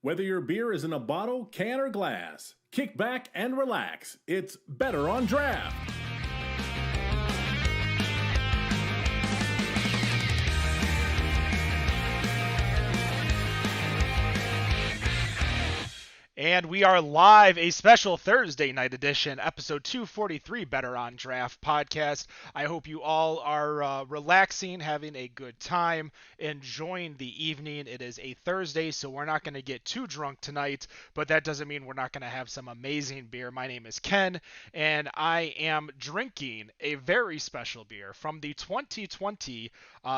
Whether your beer is in a bottle, can, or glass, kick back and relax. It's better on draft. And we are live, a special Thursday night edition, episode 243, Better on Draft podcast. I hope you all are relaxing, having a good time, enjoying the evening. It is a Thursday, so we're not going to get too drunk tonight, but that doesn't mean we're not going to have some amazing beer. My name is Ken, and I am drinking a very special beer from the 2020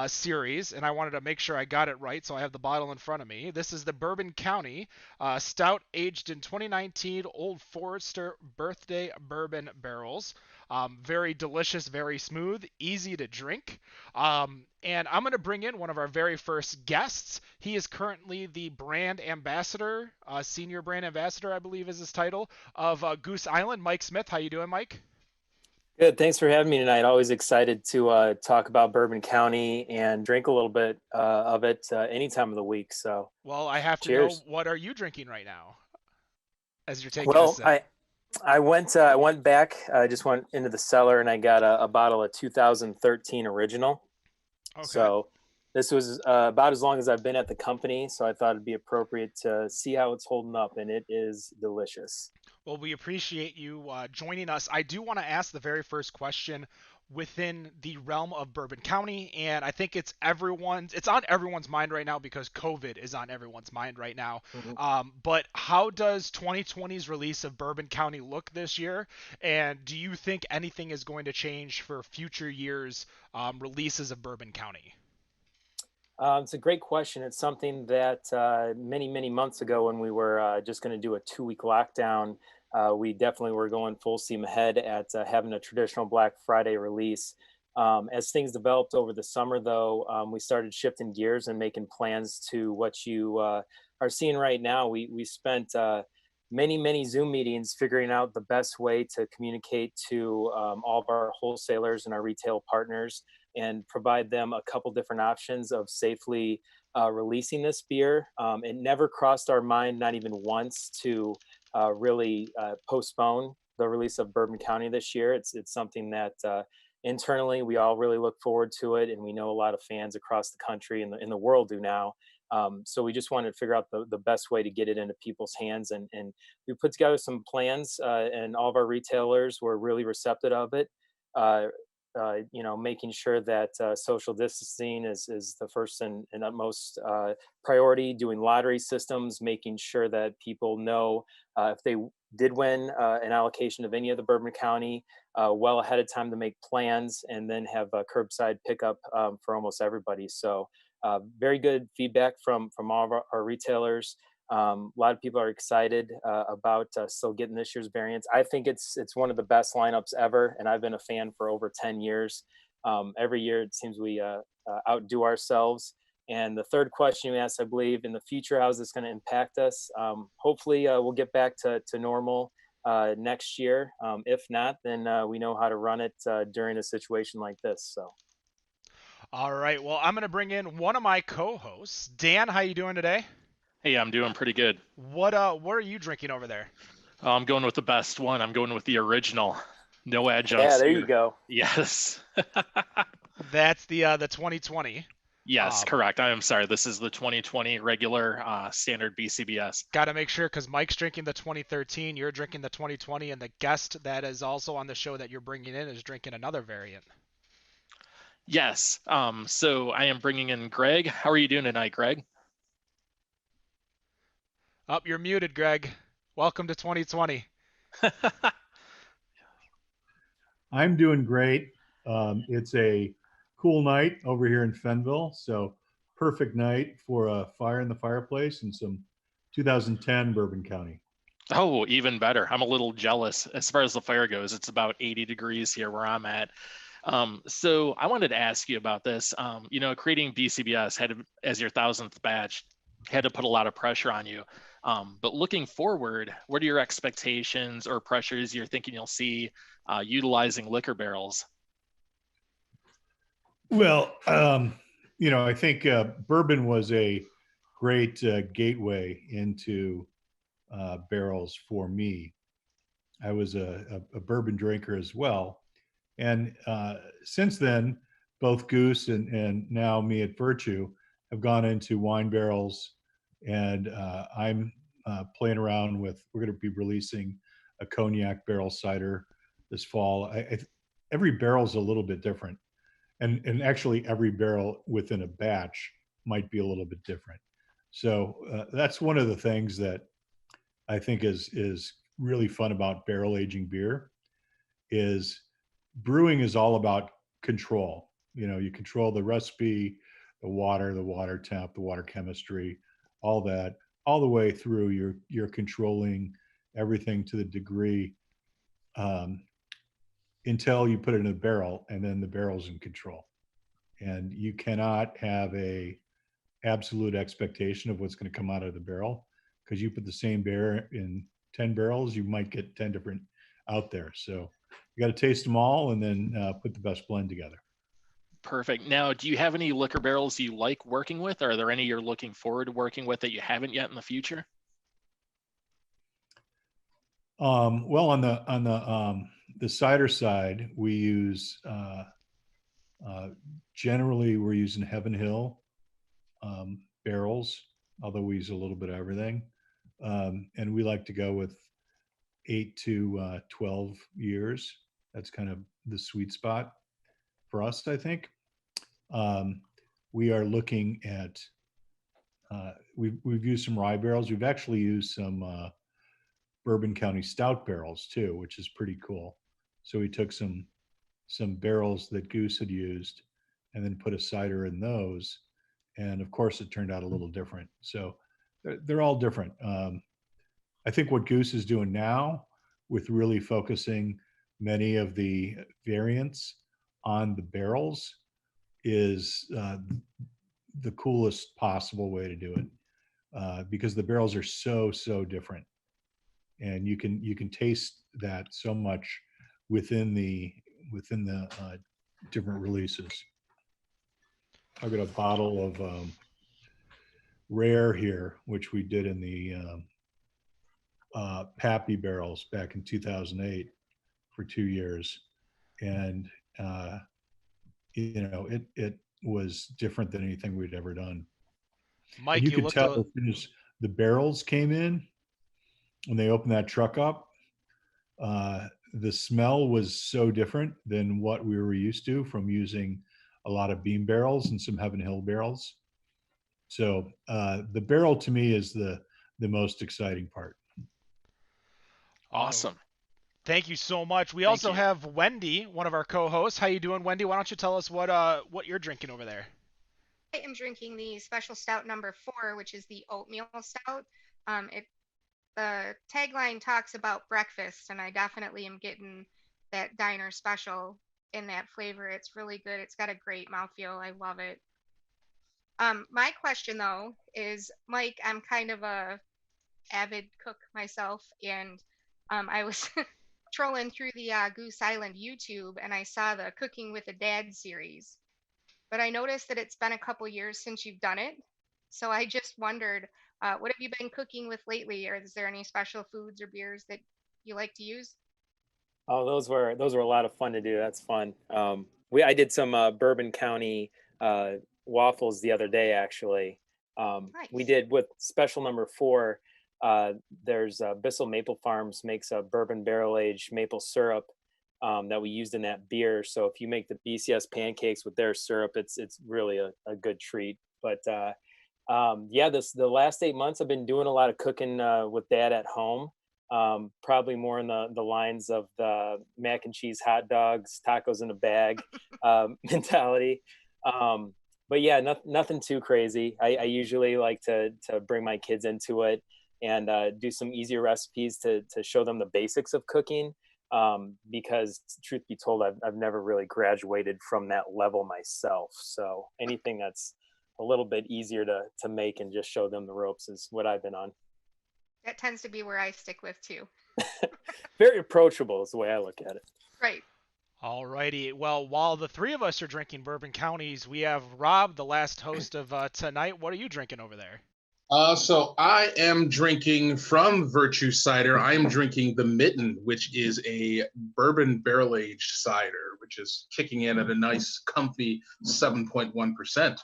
series, and I wanted to make sure I got it right, so I have the bottle in front of me. This is the Bourbon County Stout aged in 2019 Old Forester Birthday Bourbon Barrels. Very delicious, very smooth, easy to drink. And I'm going to bring in one of our very first guests. He is currently the brand ambassador, senior brand ambassador, I believe is his title, of Goose Island Mike Smith. How you doing, Mike? Good. Thanks for having me tonight. Always excited to talk about Bourbon County and drink a little bit of it any time of the week. So, well, I have to cheers. know, what are you drinking right now as you're taking well, a sip? I went back. I just went into the cellar and I got a bottle of 2013 original. Okay. So this was about as long as I've been at the company. So I thought it'd be appropriate to see how it's holding up, and it is delicious. Well, we appreciate you joining us. I do want to ask the very first question within the realm of Bourbon County, and I think it's on everyone's mind right now because COVID is on everyone's mind right now. Mm-hmm. But how does 2020's release of Bourbon County look this year? And do you think anything is going to change for future years' releases of Bourbon County? It's a great question. It's something that many months ago, when we were just going to do a 2-week lockdown, we definitely were going full steam ahead at having a traditional Black Friday release. As things developed over the summer, though, we started shifting gears and making plans to what you are seeing right now. We spent many Zoom meetings figuring out the best way to communicate to all of our wholesalers and our retail partners and provide them a couple different options of safely releasing this beer. It never crossed our mind, not even once, to really postpone the release of Bourbon County this year. It's something that internally we all really look forward to it, and we know a lot of fans across the country and in the world do now. So we just wanted to figure out the best way to get it into people's hands, and we put together some plans, and all of our retailers were really receptive of it. Making sure that social distancing is the first and utmost priority, doing lottery systems, making sure that people know if they did win an allocation of any of the Bourbon County well ahead of time to make plans, and then have a curbside pickup for almost everybody. So very good feedback from all of our retailers. A lot of people are excited about still getting this year's variants. I think it's one of the best lineups ever, and I've been a fan for over 10 years. Every year it seems we outdo ourselves. And the third question you asked, I believe, in the future, how is this going to impact us? Hopefully we'll get back to normal next year. If not, then we know how to run it during a situation like this. So. All right. Well, I'm going to bring in one of my co-hosts. Dan, how you doing today? Hey, I'm doing pretty good. What are you drinking over there? I'm going with the best one. I'm going with the original. No adjuncts. Yeah, there you go. Yes. That's the 2020. Yes, correct. I am sorry. This is the 2020 regular standard BCBS. Got to make sure, because Mike's drinking the 2013, you're drinking the 2020, and the guest that is also on the show that you're bringing in is drinking another variant. Yes. So I am bringing in Greg. How are you doing tonight, Greg? Oh, you're muted, Greg. Welcome to 2020. I'm doing great. It's a cool night over here in Fenville, so perfect night for a fire in the fireplace and some 2010 Bourbon County. Oh, even better. I'm a little jealous as far as the fire goes. It's about 80 degrees here where I'm at. So I wanted to ask you about this. Creating BCBS as your 1000th batch had to put a lot of pressure on you. But looking forward, what are your expectations or pressures you're thinking you'll see utilizing liquor barrels? Well, I think bourbon was a great gateway into barrels for me. I was a bourbon drinker as well. And since then, both Goose and now me at Virtue have gone into wine barrels. And I'm playing around with, we're going to be releasing a cognac barrel cider this fall. Every barrel is a little bit different. And actually, every barrel within a batch might be a little bit different. So that's one of the things that I think is really fun about barrel aging beer is brewing is all about control. You control the recipe, the water temp, the water chemistry, all that, all the way through. You're controlling everything to the degree until you put it in a barrel, and then the barrel's in control. And you cannot have a absolute expectation of what's going to come out of the barrel, because you put the same beer in 10 barrels, you might get 10 different out there. So you got to taste them all and then put the best blend together. Perfect. Now, do you have any liquor barrels you like working with? Or are there any you're looking forward to working with that you haven't yet in the future? Well, on the cider side, we use generally we're using Heaven Hill barrels, although we use a little bit of everything. And we like to go with 8 to 12 years. That's kind of the sweet spot for us, I think. We are looking at, we've used some rye barrels. We've actually used some Bourbon County Stout barrels too, which is pretty cool. So we took some barrels that Goose had used and then put a cider in those. And of course it turned out a little different. So they're all different. I think what Goose is doing now with really focusing many of the variants on the barrels is the coolest possible way to do it, because the barrels are so different, and you can taste that so much within the different releases. I've got a bottle of Rare here, which we did in the Pappy barrels back in 2008 for 2 years, and it was different than anything we'd ever done. Mike, And you you could looked tell as soon as the barrels came in, when they opened that truck up, the smell was so different than what we were used to from using a lot of beam barrels and some Heaven Hill barrels. So the barrel to me is the most exciting part. Awesome. Thank you so much. We Thank also you. have Wendy, one of our co-hosts. How you doing, Wendy? Why don't you tell us what you're drinking over there? I am drinking the special stout number 4, which is the oatmeal stout. The tagline talks about breakfast, and I definitely am getting that diner special in that flavor. It's really good. It's got a great mouthfeel. I love it. My question though is, Mike, I'm kind of a avid cook myself, and I was trolling through the Goose Island YouTube, and I saw the Cooking with a Dad series. But I noticed that it's been a couple years since you've done it. So I just wondered, what have you been cooking with lately? Or is there any special foods or beers that you like to use? Oh, those were a lot of fun to do. That's fun. I did some Bourbon County waffles the other day, actually. We Nice. did with special number 4. There's Bissell Maple Farms makes a bourbon barrel aged maple syrup that we used in that beer. So if you make the BCS pancakes with their syrup, it's really a good treat. But yeah, the last 8 months I've been doing a lot of cooking with Dad at home. Probably more in the lines of the mac and cheese, hot dogs, tacos in a bag mentality. But yeah, nothing too crazy. I usually like to bring my kids into it and do some easier recipes to show them the basics of cooking. Because truth be told, I've never really graduated from that level myself. So anything that's a little bit easier to make and just show them the ropes is what I've been on. That tends to be where I stick with too. Very approachable is the way I look at it. Right. Alrighty. Well, while the three of us are drinking Bourbon Counties, we have Rob, the last host of tonight. What are you drinking over there? So I am drinking from Virtue Cider. I am drinking the Mitten, which is a bourbon barrel-aged cider, which is kicking in at a nice, comfy 7.1%.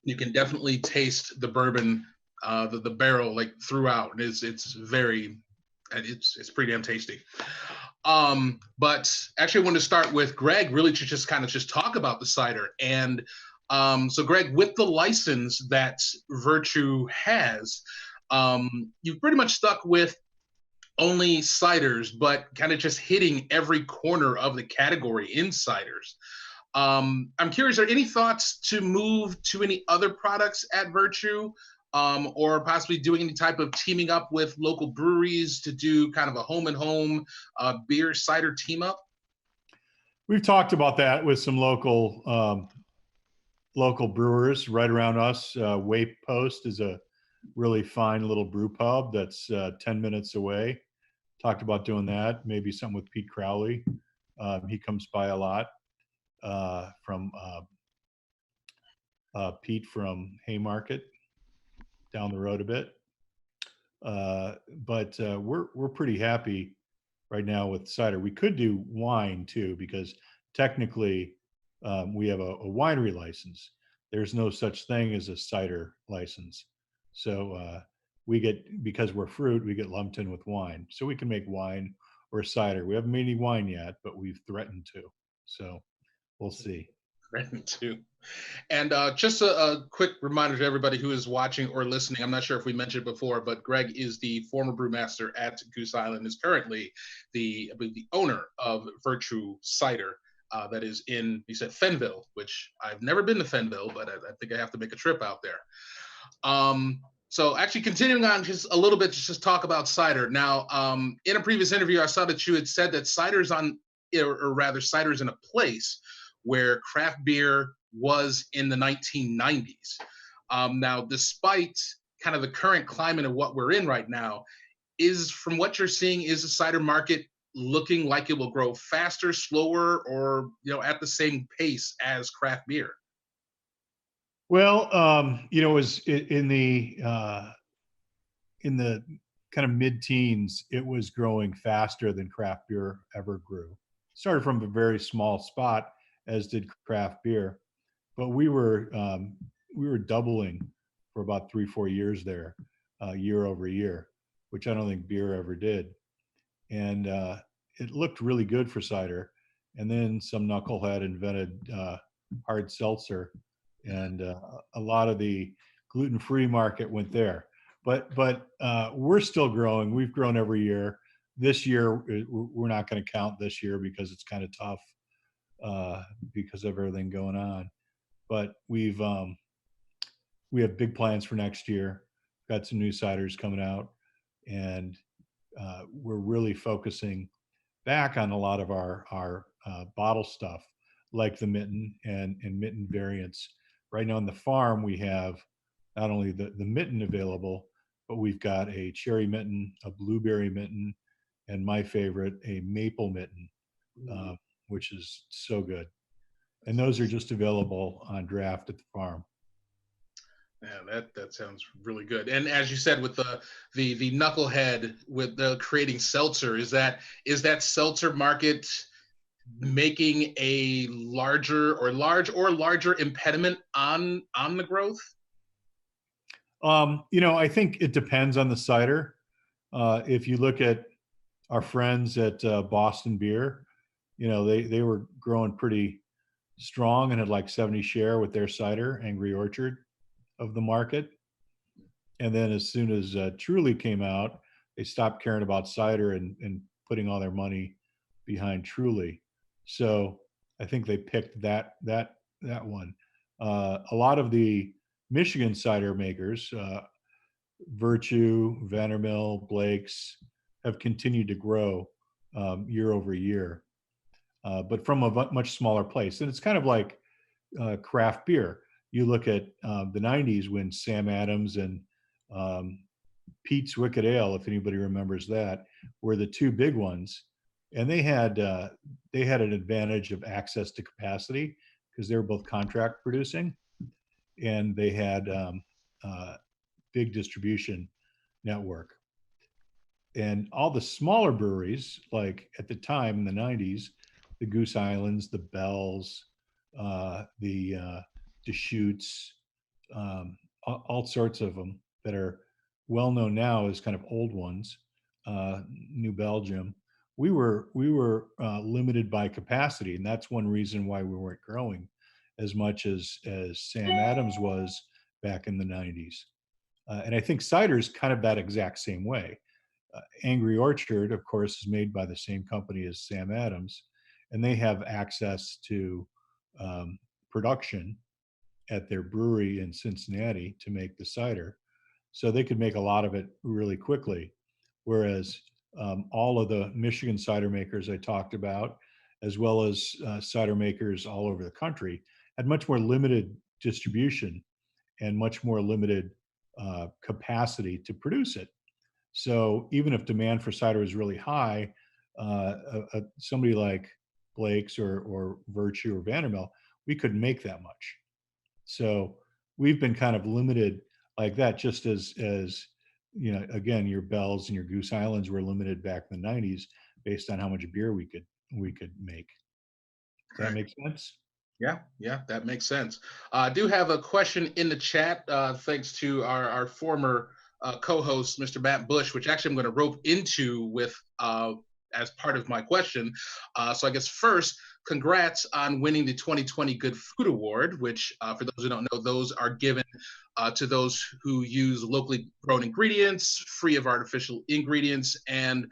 You can definitely taste the bourbon, the barrel, like throughout. It's pretty damn tasty. But actually, I wanted to start with Greg, really to just kind of just talk about the cider. And so, Greg, with the license that Virtue has, you've pretty much stuck with only ciders, but kind of just hitting every corner of the category in ciders. I'm curious, are any thoughts to move to any other products at Virtue, or possibly doing any type of teaming up with local breweries to do kind of a home and home beer cider team up? We've talked about that with some local brewers right around us. Wape Post is a really fine little brew pub that's 10 minutes away. Talked about doing that. Maybe something with Pete Crowley. He comes by a lot. From Pete from Haymarket down the road a bit. But we're pretty happy right now with cider. We could do wine too, because technically we have a winery license. There's no such thing as a cider license. So because we're fruit, we get lumped in with wine. So we can make wine or cider. We haven't made any wine yet, but we've threatened to. So we'll see. Threatened to. And just a quick reminder to everybody who is watching or listening, I'm not sure if we mentioned before, but Greg is the former brewmaster at Goose Island, is currently the owner of Virtue Cider. That is in, he said, Fenville, which I've never been to Fenville, but I think I have to make a trip out there. So actually continuing on just a little bit to just talk about cider. Now, in a previous interview, I saw that you had said that cider's in a place where craft beer was in the 1990s. Now, despite kind of the current climate of what we're in right now, from what you're seeing, is the cider market looking like it will grow faster, slower, or at the same pace as craft beer? Well, it was in the kind of mid-teens, it was growing faster than craft beer ever grew. Started from a very small spot, as did craft beer, but we were doubling for about 3-4 years there, year over year, which I don't think beer ever did. And it looked really good for cider. And then some knucklehead invented hard seltzer, and a lot of the gluten-free market went there. But we're still growing. We've grown every year. This year, we're not going to count this year because it's kind of tough because of everything going on. But we have big plans for next year. Got some new ciders coming out, and we're really focusing back on a lot of our bottle stuff, like the Mitten and Mitten variants. Right now on the farm, we have not only the Mitten available, but we've got a cherry Mitten, a blueberry Mitten, and my favorite, a maple Mitten, which is so good. And those are just available on draft at the farm. Yeah, that sounds really good. And as you said, with the knucklehead with the creating seltzer, is that seltzer market making a larger impediment on the growth? I think it depends on the cider. If you look at our friends at Boston Beer, they were growing pretty strong and had like 70 share with their cider, Angry Orchard, of the market. And then as soon as Truly came out, they stopped caring about cider and putting all their money behind Truly. So I think they picked that one. A lot of the Michigan cider makers, Virtue, Vandermill, Blake's, have continued to grow year over year, but from a much smaller place. And it's kind of like craft beer. You look at the 90s when Sam Adams and Pete's Wicked Ale, if anybody remembers that, were the two big ones. And they had an advantage of access to capacity because they were both contract producing. And they had big distribution network. And all the smaller breweries, like at the time in the 90s, the Goose Islands, the Bells, the Deschutes, all sorts of them that are well known now as kind of old ones, New Belgium. We were limited by capacity, and that's one reason why we weren't growing as much as Sam Adams was back in the 90s. And I think cider's kind of that exact same way. Angry Orchard, of course, is made by the same company as Sam Adams, and they have access to production at their brewery in Cincinnati to make the cider. So they could make a lot of it really quickly. Whereas all of the Michigan cider makers I talked about, as well as cider makers all over the country, had much more limited distribution and much more limited capacity to produce it. So even if demand for cider is really high, somebody like Blake's or Virtue or Vanderbilt, we couldn't make that much. So we've been kind of limited like that, just as you know, again, your Bells and your Goose Islands were limited back in the 90s based on how much beer we could make. Does that make sense? Yeah, that makes sense. I do have a question in the chat, thanks to our former co-host, Mr. Matt Bush, which actually I'm going to rope into with as part of my question. So I guess first, congrats on winning the 2020 Good Food Award, which for those who don't know, those are given to those who use locally grown ingredients, free of artificial ingredients, and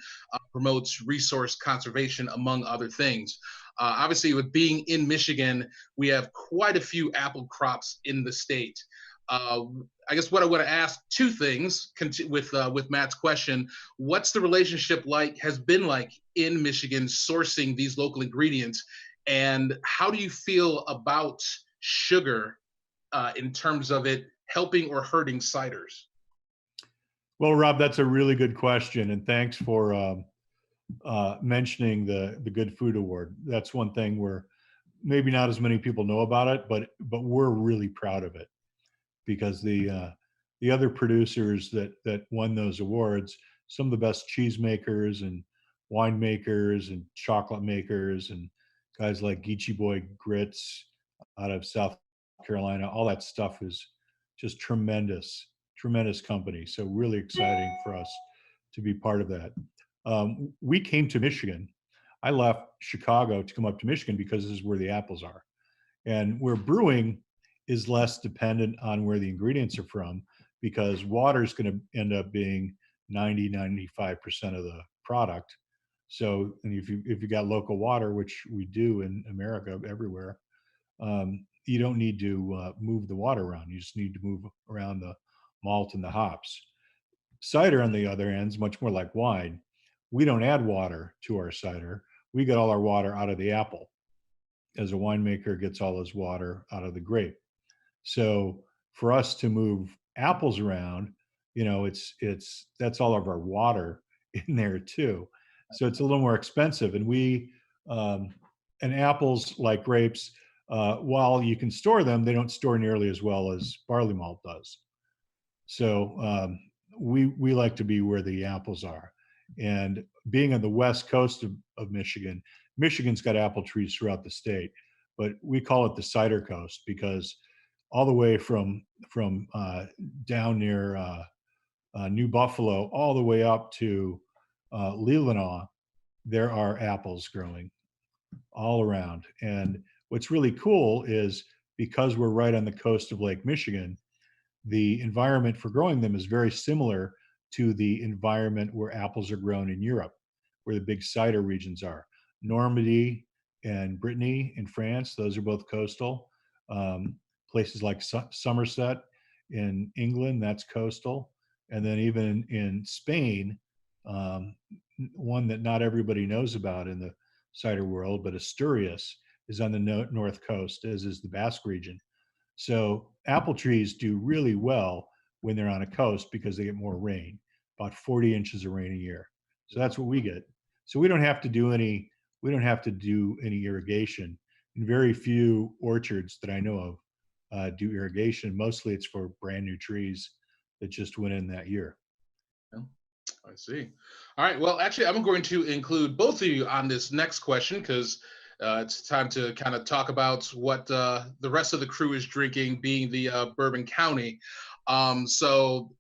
promotes resource conservation, among other things. Obviously, with being in Michigan, we have quite a few apple crops in the state. I guess what I want to ask, two things with Matt's question. What's the relationship has been like in Michigan sourcing these local ingredients? And how do you feel about sugar in terms of it helping or hurting ciders? Well, Rob, that's a really good question. And thanks for mentioning the Good Food Award. That's one thing where maybe not as many people know about it, but we're really proud of it, because the other producers that won those awards, some of the best cheesemakers and winemakers and chocolate makers and guys like Geechee Boy Grits out of South Carolina, all that stuff is just tremendous company. So really exciting for us to be part of that. We came to Michigan. I left Chicago to come up to Michigan because this is where the apples are. And where brewing is less dependent on where the ingredients are from, because water is going to end up being 95% of the product. So and if you got local water, which we do in America everywhere, you don't need to move the water around. You just need to move around the malt and the hops. Cider, on the other hand, is much more like wine. We don't add water to our cider. We get all our water out of the apple, as a winemaker gets all his water out of the grape. So for us to move apples around, you know, that's all of our water in there too. So it's a little more expensive. And and apples, like grapes, while you can store them, they don't store nearly as well as barley malt does. So we like to be where the apples are. And being on the west coast of Michigan, Michigan's got apple trees throughout the state, but we call it the cider coast because all the way from down near New Buffalo all the way up to Leelanau, there are apples growing all around. And what's really cool is because we're right on the coast of Lake Michigan, the environment for growing them is very similar to the environment where apples are grown in Europe, where the big cider regions are. Normandy and Brittany in France, those are both coastal. Places like Somerset in England, that's coastal. And then even in Spain, one that not everybody knows about in the cider world, but Asturias is on the north coast, as is the Basque region. So apple trees do really well when they're on a coast because they get more rain, about 40 inches of rain a year. So that's what we get. So we don't have to do any irrigation. And very few orchards that I know of do irrigation. Mostly it's for brand new trees that just went in that year. I see. All right. Well, actually, I'm going to include both of you on this next question because it's time to kind of talk about what the rest of the crew is drinking, being the Bourbon County. So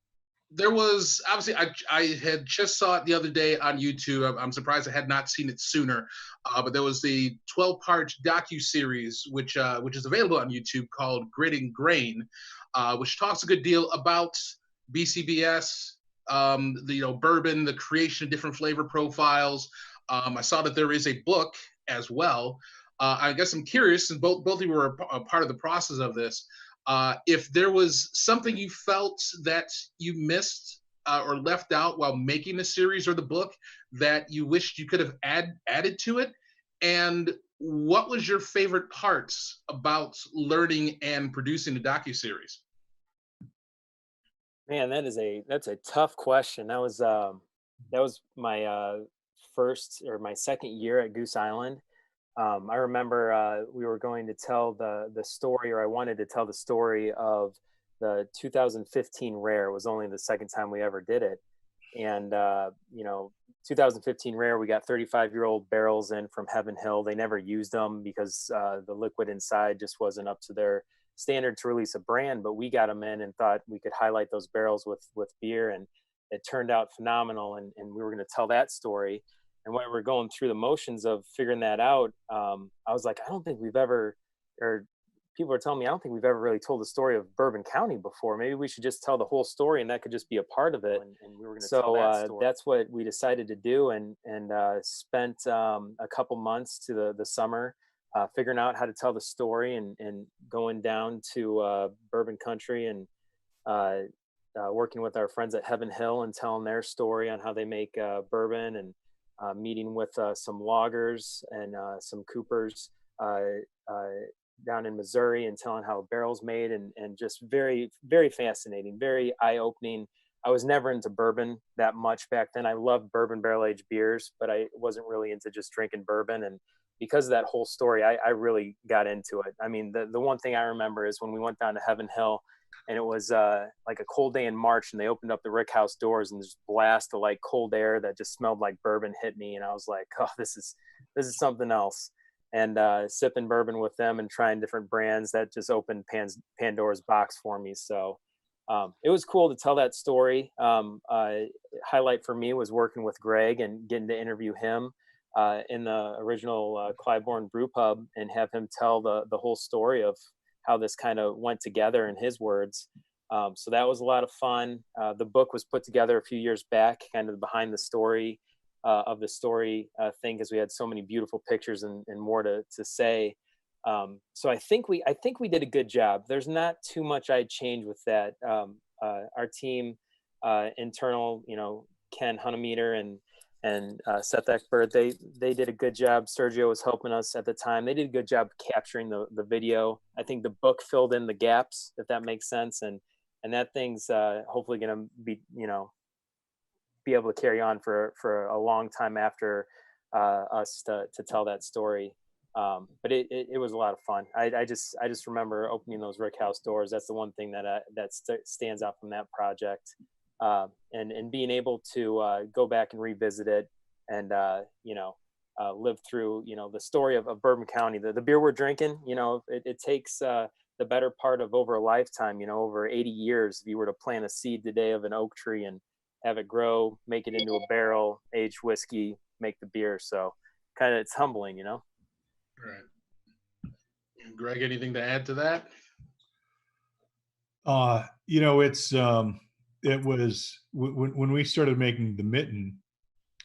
there was obviously I had just saw it the other day on YouTube. I'm surprised I had not seen it sooner. But there was the 12-part docu-series which is available on YouTube called Grit and Grain, which talks a good deal about BCBS, the bourbon, the creation of different flavor profiles. I saw that there is a book as well. I guess I'm curious, since both of you were a part of the process of this, if there was something you felt that you missed or left out while making the series or the book that you wished you could have added to it, and what was your favorite parts about learning and producing the docuseries? Man, that's a tough question. That was my first or my second year at Goose Island. I remember we were going to tell the story, or I wanted to tell the story of the 2015 rare. It was only the second time we ever did it, and 2015 rare, we got 35-year-old barrels in from Heaven Hill. They never used them because the liquid inside just wasn't up to their standard to release a brand, but we got them in and thought we could highlight those barrels with beer, and it turned out phenomenal. And we were going to tell that story. And when we were going through the motions of figuring that out, I was like, I don't think we've ever, or people are telling me, I don't think we've ever really told the story of Bourbon County before. Maybe we should just tell the whole story, and that could just be a part of it. And we were going to tell that story. That's what we decided to do, and spent a couple months to the summer figuring out how to tell the story, and going down to Bourbon Country and working with our friends at Heaven Hill and telling their story on how they make bourbon, and meeting with some loggers and some coopers down in Missouri, and telling how a barrel's made, and just very, very fascinating, very eye-opening. I was never into bourbon that much back then. I loved bourbon barrel-aged beers, but I wasn't really into just drinking bourbon. And because of that whole story, I really got into it. I mean, the one thing I remember is when we went down to Heaven Hill, and it was like a cold day in March, and they opened up the rick house doors, and this blast of like cold air that just smelled like bourbon hit me, and I was like, oh, this is something else. And sipping bourbon with them and trying different brands, that just opened Pandora's box for me. So it was cool to tell that story. Highlight for me was working with Greg and getting to interview him in the original Clybourne Brew Pub, and have him tell the whole story of how this kind of went together in his words. So that was a lot of fun. The book was put together a few years back, kind of behind the story of the story thing, because we had so many beautiful pictures and more to say. So I think we did a good job. There's not too much I'd change with that. Our team, internal, Ken Hunnemeter and Seth Eckberg, they did a good job. Sergio was helping us at the time. They did a good job capturing the video. I think the book filled in the gaps, if that makes sense. And that thing's hopefully going to be able to carry on for a long time after us to tell that story. But it was a lot of fun. I just remember opening those rick house doors. That's the one thing that stands out from that project. And being able to go back and revisit it, and live through the story of Bourbon County, the beer we're drinking. It takes the better part of over a lifetime, over 80 years. If you were to plant a seed today of an oak tree and have it grow, make it into a barrel, aged whiskey, make the beer. So kind of, it's humbling. All right. Greg, anything to add to that? It was when we started making the Mitten,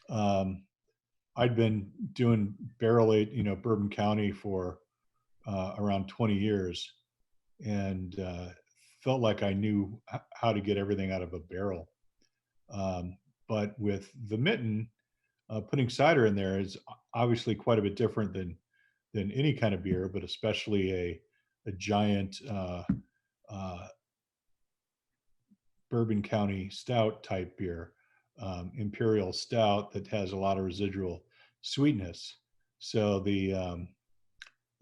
I'd been doing barrel-aged, Bourbon County for around 20 years, and felt like I knew how to get everything out of a barrel. But with the Mitten, putting cider in there is obviously quite a bit different than any kind of beer, but especially a giant Bourbon County Stout type beer, imperial stout that has a lot of residual sweetness. So the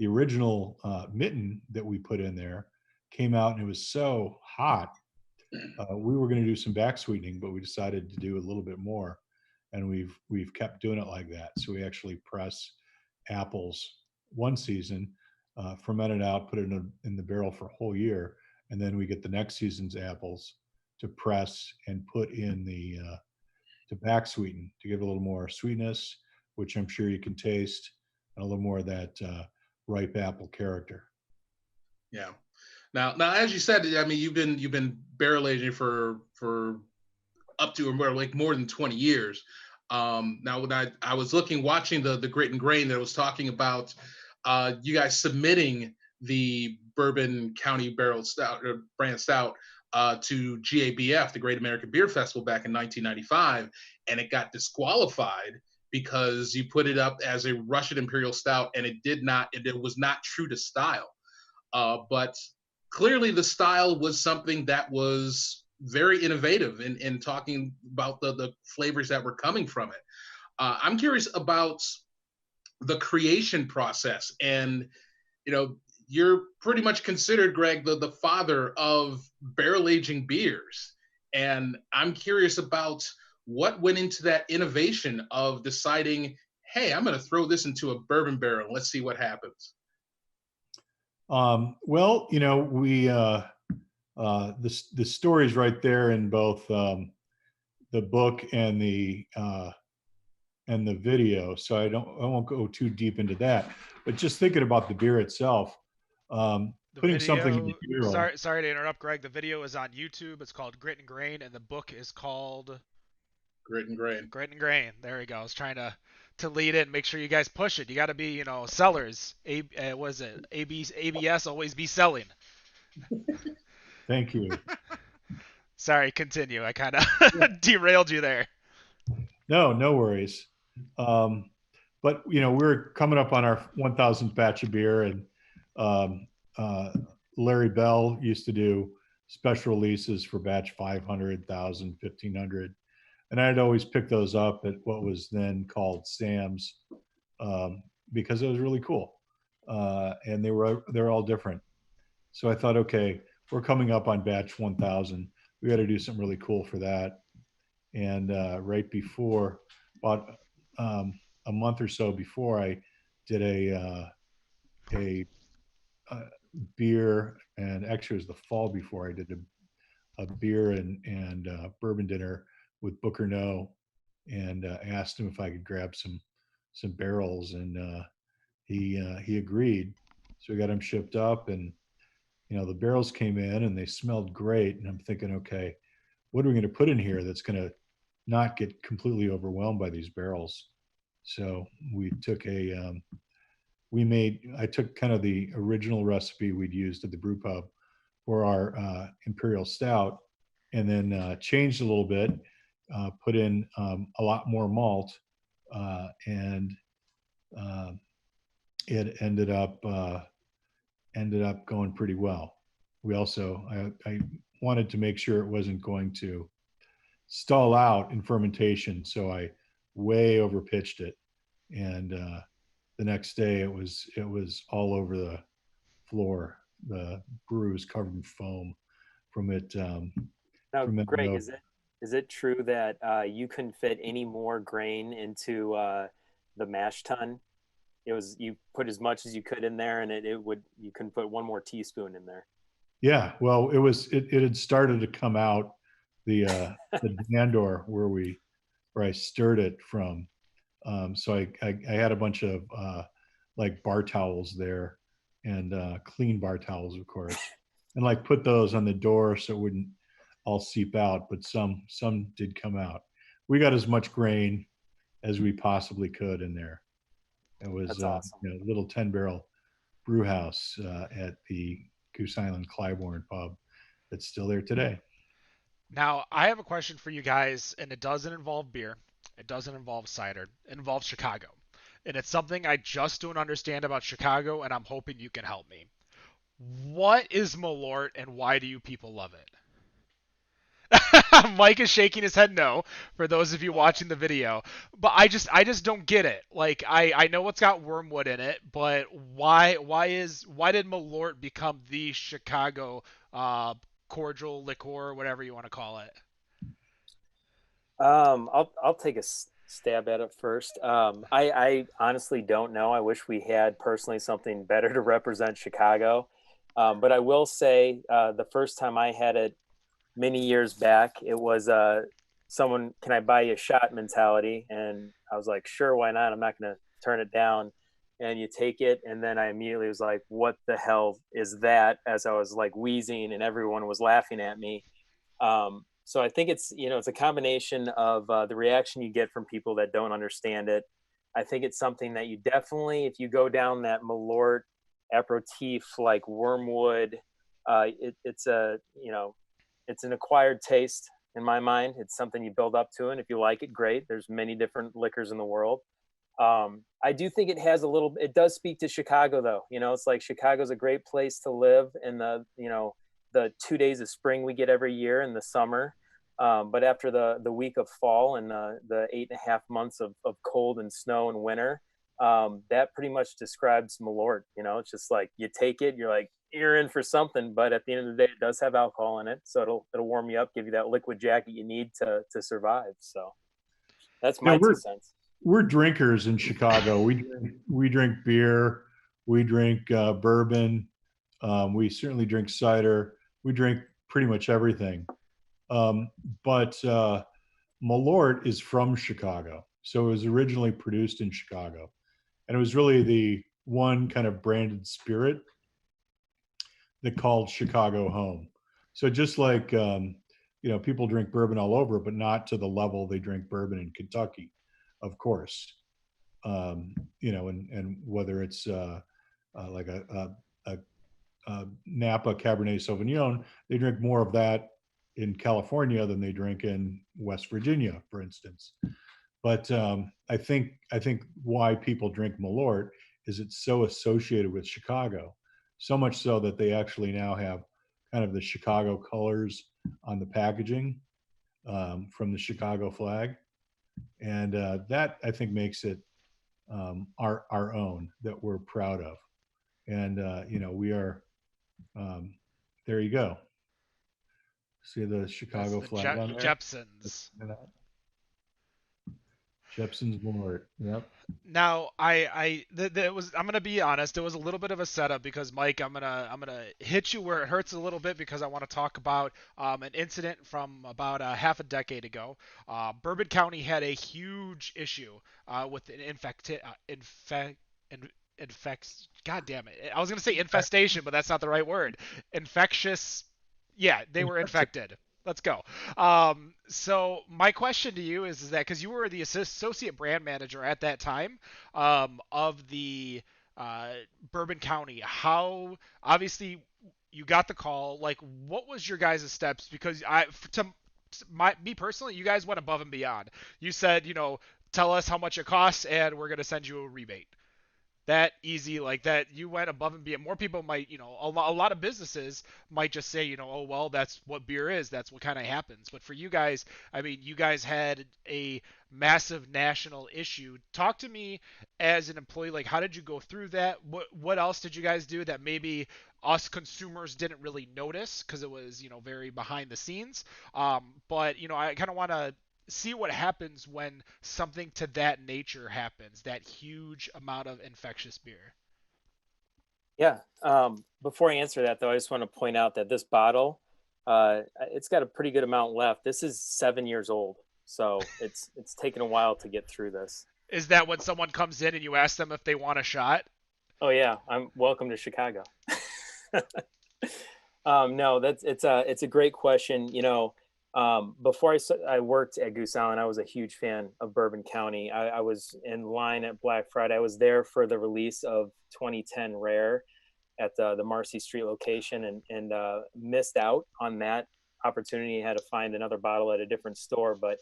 original Mitten that we put in there came out and it was so hot. We were going to do some back sweetening, but we decided to do a little bit more, and we've kept doing it like that. So we actually press apples one season, ferment it out, put it in the barrel for a whole year, and then we get the next season's apples to press and put in the to back sweeten to give a little more sweetness, which I'm sure you can taste, and a little more of that ripe apple character. Yeah. Now, as you said, I mean, you've been barrel aging for up to like more than 20 years. Now, when I was watching the Grit and Grain that was talking about you guys submitting the Bourbon County Barrel Stout or Brand Stout to GABF, the Great American Beer Festival, back in 1995, and it got disqualified because you put it up as a Russian Imperial Stout, and it was not true to style. But clearly the style was something that was very innovative in talking about the flavors that were coming from it. I'm curious about the creation process. And, you're pretty much considered, Greg, the father of barrel aging beers. And I'm curious about what went into that innovation of deciding, hey, I'm going to throw this into a bourbon barrel. Let's see what happens. Well, we the story's right there in both the book and the video, so I won't go too deep into that. But just thinking about the beer itself, putting something in the barrel. Sorry to interrupt, Greg. The video is on YouTube. It's called Grit and Grain, and the book is called Grit and Grain. Grit and Grain. There we go. I was trying to lead it and make sure you guys push it. You got to be, sellers. What is it? ABS always be selling. Thank you. Sorry, continue. I kind of derailed you there. No worries. But we're coming up on our 1,000th batch of beer, and Larry Bell used to do special releases for batch 500, 1,000, 1,500. And I'd always pick those up at what was then called Sam's, because it was really cool. And they're all different. So I thought, okay, we're coming up on batch 1,000. We got to do something really cool for that. And right before, about a month or so before, I did a beer, and actually it was the fall before, I did a beer and bourbon dinner with Booker No, and asked him if I could grab some barrels, and he agreed. So we got them shipped up, and the barrels came in and they smelled great. And I'm thinking, okay, what are we going to put in here that's going to not get completely overwhelmed by these barrels? So we took I took kind of the original recipe we'd used at the brew pub for our Imperial Stout, and then changed a little bit, put in a lot more malt, and it ended up going pretty well. We also, I wanted to make sure it wasn't going to stall out in fermentation, so I way overpitched it, and the next day it was all over the floor. The brew was covered in foam from it. Now, Greg, is it true that you couldn't fit any more grain into the mash tun? You put as much as you could in there, and you couldn't put one more teaspoon in there. Yeah, well, it had started to come out the Dandor where I stirred it from. So I had a bunch of like bar towels there, and clean bar towels, of course, and like put those on the door so it wouldn't all seep out, but some did come out. We got as much grain as we possibly could in there. It was awesome. A little 10-barrel brew house at the Goose Island Clybourne pub that's still there today. Now, I have a question for you guys, and it doesn't involve beer. It doesn't involve cider. It involves Chicago. And it's something I just don't understand about Chicago, and I'm hoping you can help me. What is Malort, and why do you people love it? Mike is shaking his head no for those of you watching the video. But I just don't get it. Like I know it's got wormwood in it, but why did Malort become the Chicago cordial liqueur, whatever you want to call it? I'll take a stab at it first. I honestly don't know. I wish we had personally something better to represent Chicago. But I will say the first time I had it many years back, it was someone, can I buy you a shot mentality? And I was like, sure, why not? I'm not going to turn it down. And you take it. And then I immediately was like, what the hell is that? As I was like wheezing and everyone was laughing at me. So I think it's, it's a combination of the reaction you get from people that don't understand it. I think it's something that you definitely, if you go down that Malort aperitif, like wormwood, it's a, it's an acquired taste in my mind. It's something you build up to, and if you like it, great. There's many different liquors in the world. I do think it has a little. It does speak to Chicago, though. It's like Chicago's a great place to live in the 2 days of spring we get every year in the summer. But after the week of fall and the 8.5 months of cold and snow and winter, that pretty much describes Malort. It's just like you take it, you're in for something, but at the end of the day, it does have alcohol in it, so it'll warm you up, give you that liquid jacket you need to survive. So that's my 2 cents. We're drinkers in Chicago. We drink beer, we drink bourbon, we certainly drink cider. We drink pretty much everything. But Malort is from Chicago, so it was originally produced in Chicago, and it was really the one kind of branded spirit that called Chicago home. So just like people drink bourbon all over, but not to the level they drink bourbon in Kentucky, of course. And whether it's like a Napa Cabernet Sauvignon, they drink more of that in California than they drink in West Virginia, for instance. But I think why people drink Malort is it's so associated with Chicago, so much so that they actually now have kind of the Chicago colors on the packaging from the Chicago flag, and that I think makes it our own, that we're proud of. And we are. There you go. See the Chicago The flag on there? Jepsons. Jepson's Malort. Yep. Now, I'm gonna be honest. It was a little bit of a setup because Mike, I'm gonna hit you where it hurts a little bit because I want to talk about an incident from about half a decade ago. Bourbon County had a huge issue with an God damn it! I was gonna say infestation, but that's not the right word. Infectious. Yeah, they were infected. Let's go. So my question to you is that because you were the associate brand manager at that time of the Bourbon County, how obviously you got the call. Like, what was your guys' steps? Because me personally, you guys went above and beyond. You said, tell us how much it costs, and we're gonna send you a rebate. That easy, like that, you went above and beyond. More people might, a lot of businesses might just say, oh well, that's what beer is, that's what kind of happens. But for you guys, I mean, you guys had a massive national issue. Talk to me as an employee, like how did you go through that? What else did you guys do that maybe us consumers didn't really notice because it was very behind the scenes? But I kind of want to see what happens when something to that nature happens, that huge amount of infectious beer. Yeah. Before I answer that, though, I just want to point out that this bottle, it's got a pretty good amount left. This is 7 years old, so it's taken a while to get through this. Is that when someone comes in and you ask them if they want a shot? Oh yeah, I'm welcome to Chicago. No, it's a great question. Before I worked at Goose Island, I was a huge fan of Bourbon County. I was in line at Black Friday. I was there for the release of 2010 Rare at the Marcy Street location, and missed out on that opportunity. I had to find another bottle at a different store. But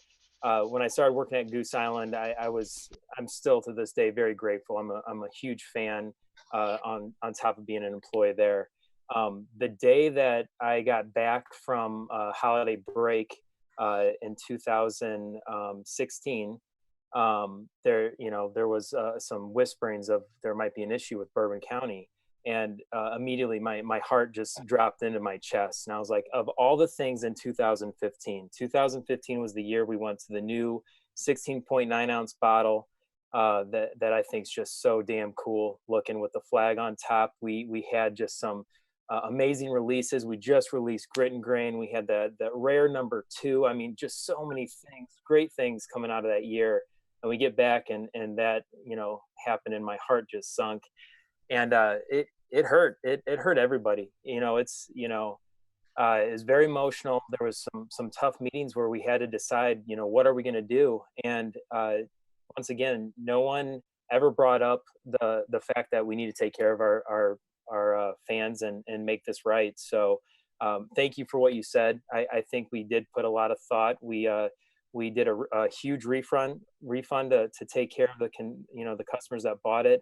when I started working at Goose Island, I'm still to this day very grateful. I'm a huge fan on top of being an employee there. The day that I got back from holiday break, in 2016, there was some whisperings of there might be an issue with Bourbon County. And immediately my heart just dropped into my chest. And I was like, of all the things in 2015 was the year we went to the new 16.9 ounce bottle that I think is just so damn cool looking with the flag on top. We had just some amazing releases. We just released Grit and Grain. We had the rare number 2. I mean, just so many things, great things coming out of that year. And we get back and that, happened, and my heart just sunk. And it hurt. It hurt everybody. It's very emotional. There was some tough meetings where we had to decide, what are we going to do? And once again, no one ever brought up the fact that we need to take care of our fans and make this right. So thank you for what you said. I think we did put a lot of thought. We did a huge refund to take care of the customers that bought it.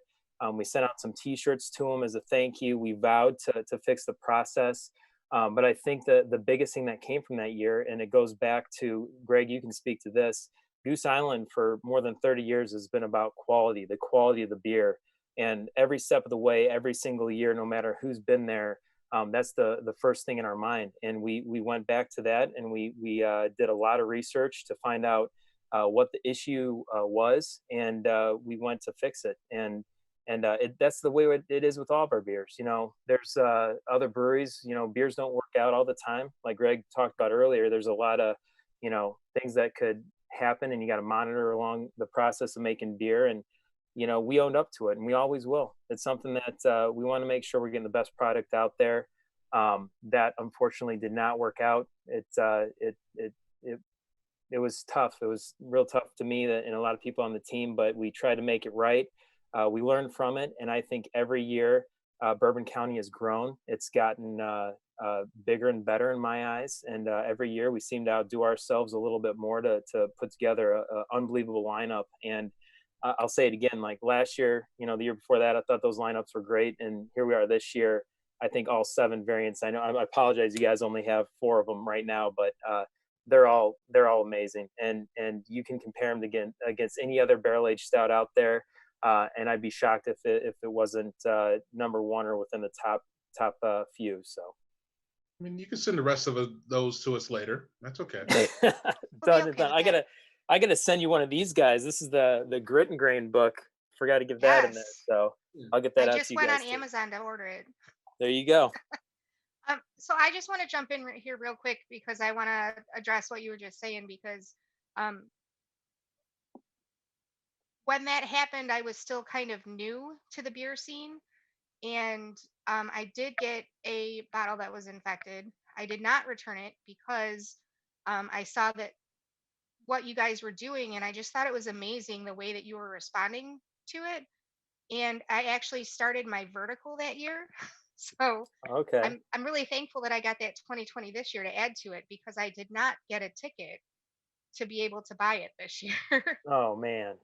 We sent out some T-shirts to them as a thank you. We vowed to fix the process. But I think the biggest thing that came from that year, and it goes back to, Greg, you can speak to this, Goose Island for more than 30 years has been about quality, the quality of the beer. And every step of the way, every single year, no matter who's been there, that's the first thing in our mind. And we went back to that, and we did a lot of research to find out what the issue was, and we went to fix it. And that's the way it is with all of our beers. There's other breweries, beers don't work out all the time. Like Greg talked about earlier, there's a lot of, things that could happen, and you got to monitor along the process of making beer. And, we owned up to it, and we always will. It's something that we want to make sure we're getting the best product out there. That unfortunately did not work out. It was tough. It was real tough to me and a lot of people on the team, but we tried to make it right. We learned from it, and I think every year Bourbon County has grown. It's gotten bigger and better in my eyes, and every year we seem to outdo ourselves a little bit more to put together an unbelievable lineup. And I'll say it again, like last year, the year before that, I thought those lineups were great, and here we are this year. I think all 7 variants. I know, I apologize, you guys only have 4 of them right now, but they're all amazing, and you can compare them against any other barrel-aged stout out there. And I'd be shocked if it wasn't number 1 or within the top few. So, I mean, you can send the rest of those to us later. That's okay. done. I gotta send you one of these guys. This is the Grit and Grain book. Forgot to give that in there, so I'll get that out to you guys. I just went on Amazon to order it. There you go. So I just want to jump in here real quick because I want to address what you were just saying, because when that happened, I was still kind of new to the beer scene, and I did get a bottle that was infected. I did not return it because I saw that what you guys were doing, and I just thought it was amazing the way that you were responding to it. And I actually started my vertical that year. So okay, I'm really thankful that I got that 2020 this year to add to it, because I did not get a ticket to be able to buy it this year. Oh man.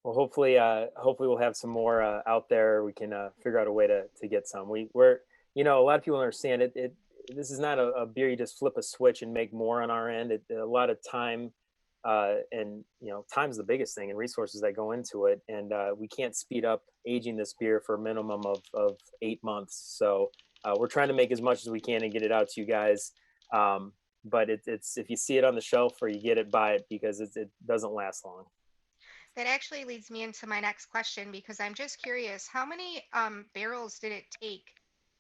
Well, hopefully we'll have some more out there. We can figure out a way to get some. We're a lot of people understand it. This is not a beer you just flip a switch and make more on our end. A lot of time, and time's the biggest thing, and resources that go into it. And we can't speed up aging this beer for a minimum of 8 months. So we're trying to make as much as we can and get it out to you guys. But it's if you see it on the shelf or you get it, buy it, because it doesn't last long. That actually leads me into my next question, because I'm just curious, how many barrels did it take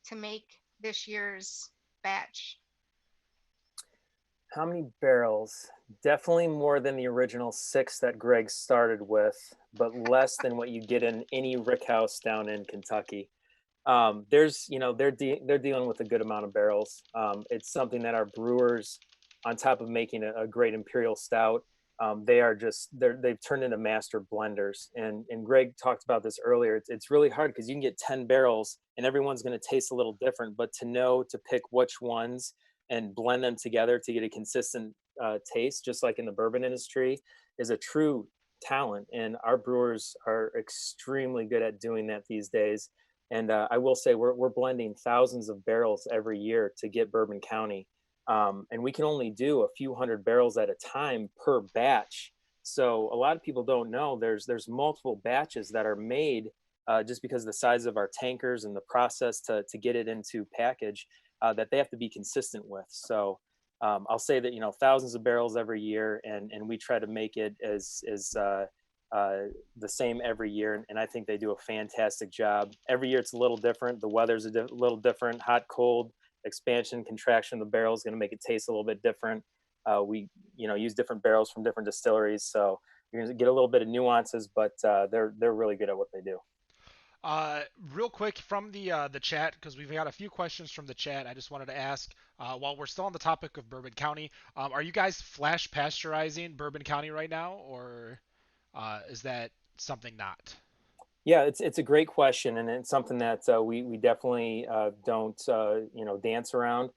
to make this year's batch? How many barrels? Definitely more than the original 6 that Greg started with, but less than what you get in any rick house down in Kentucky. They're dealing with a good amount of barrels. It's something that our brewers, on top of making a great imperial stout, they've turned into master blenders. And Greg talked about this earlier. It's really hard because you can get 10 barrels and everyone's going to taste a little different, but to know to pick which ones and blend them together to get a consistent taste, just like in the bourbon industry, is a true talent. And our brewers are extremely good at doing that these days. And I will say we're blending thousands of barrels every year to get Bourbon County. And we can only do a few hundred barrels at a time per batch. So a lot of people don't know there's multiple batches that are made just because of the size of our tankers and the process to get it into package that they have to be consistent with. So I'll say that, thousands of barrels every year, and we try to make it as the same every year. And I think they do a fantastic job. Every year it's a little different. The weather's a little different, hot, cold, expansion, contraction of the barrel is going to make it taste a little bit different. We use different barrels from different distilleries, so you're going to get a little bit of nuances, but they're really good at what they do. Real quick from the chat, because we've got a few questions from the chat. I just wanted to ask, while we're still on the topic of Bourbon County, are you guys flash pasteurizing Bourbon County right now, or is that something not? Yeah, it's a great question, and it's something that we definitely don't dance around.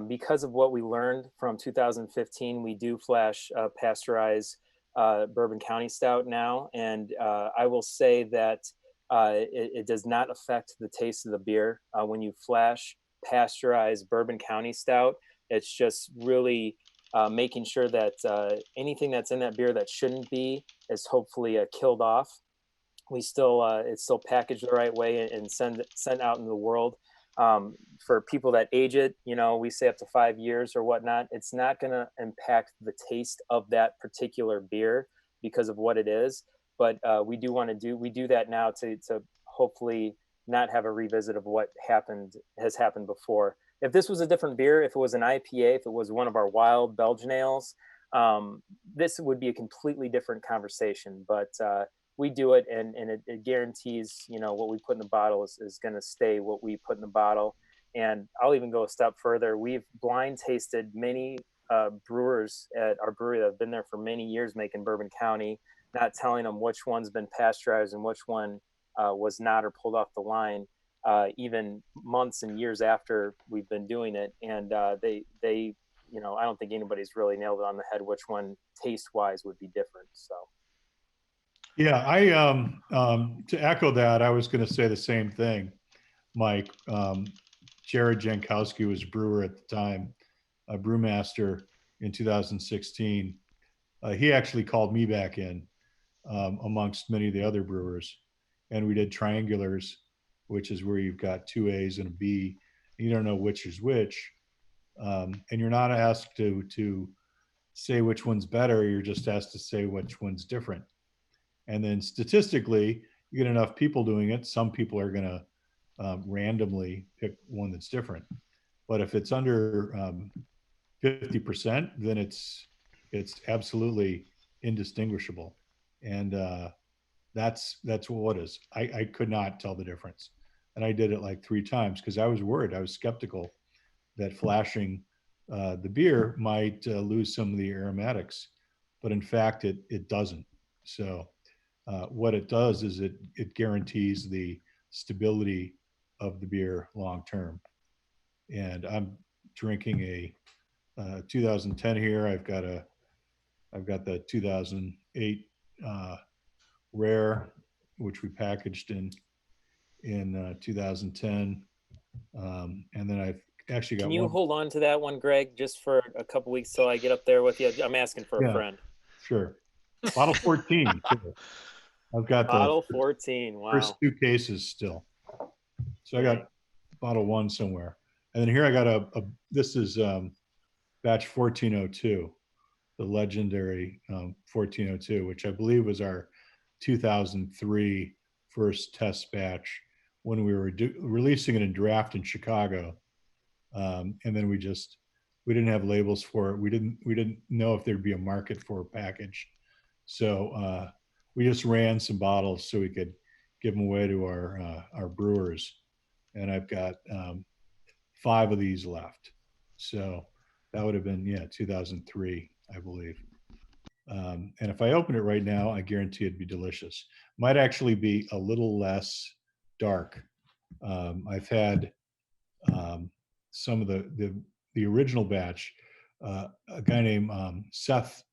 Because of what we learned from 2015, we do flash pasteurize Bourbon County Stout now, and I will say that it does not affect the taste of the beer. When you flash pasteurize Bourbon County Stout, it's just really making sure that anything that's in that beer that shouldn't be is hopefully killed off. We still it's still packaged the right way and sent out into the world. For people that age it, we say up to 5 years or whatnot, it's not going to impact the taste of that particular beer because of what it is. But we do that now to hopefully not have a revisit of what has happened before. If this was a different beer, if it was an IPA, if it was one of our wild Belgian ales, this would be a completely different conversation. But we do it, and it guarantees, what we put in the bottle is going to stay what we put in the bottle. And I'll even go a step further. We've blind tasted many brewers at our brewery that have been there for many years making Bourbon County, not telling them which one's been pasteurized and which one was not or pulled off the line, even months and years after we've been doing it. And they I don't think anybody's really nailed it on the head which one taste-wise would be different. So. Yeah, I to echo that, I was going to say the same thing, Mike. Jared Jankowski was brewer at the time, a brewmaster in 2016. He actually called me back in amongst many of the other brewers, and we did triangulars, which is where you've got 2 A's and a B, and you don't know which is which, and you're not asked to say which one's better. You're just asked to say which one's different. And then statistically, you get enough people doing it, some people are going to randomly pick one that's different. But if it's under 50%, then it's absolutely indistinguishable. And that's what it is. I could not tell the difference. And I did it like 3 times because I was worried. I was skeptical that flashing the beer might lose some of the aromatics. But in fact, it doesn't. So what it does is it guarantees the stability of the beer long term. And I'm drinking a 2010 here. I've got the 2008 rare, which we packaged in 2010, and then I've actually got. Can you hold on to that one, Greg, just for a couple weeks till I get up there with you? I'm asking for a friend. Sure. Bottle 14. Too. I've got bottle 14. Wow. First 2 cases still. So I got bottle 1 somewhere, and then here I got this is batch 1402, the legendary 1402, which I believe was our 2003 first test batch when we were releasing it in draft in Chicago, and then we didn't have labels for it. We didn't know if there'd be a market for a package, so we just ran some bottles so we could give them away to our brewers, and I've got 5 of these left. So that would have been 2003, I believe. And if I open it right now, I guarantee it'd be delicious. Might actually be a little less dark. I've had some of the original batch. A guy named Seth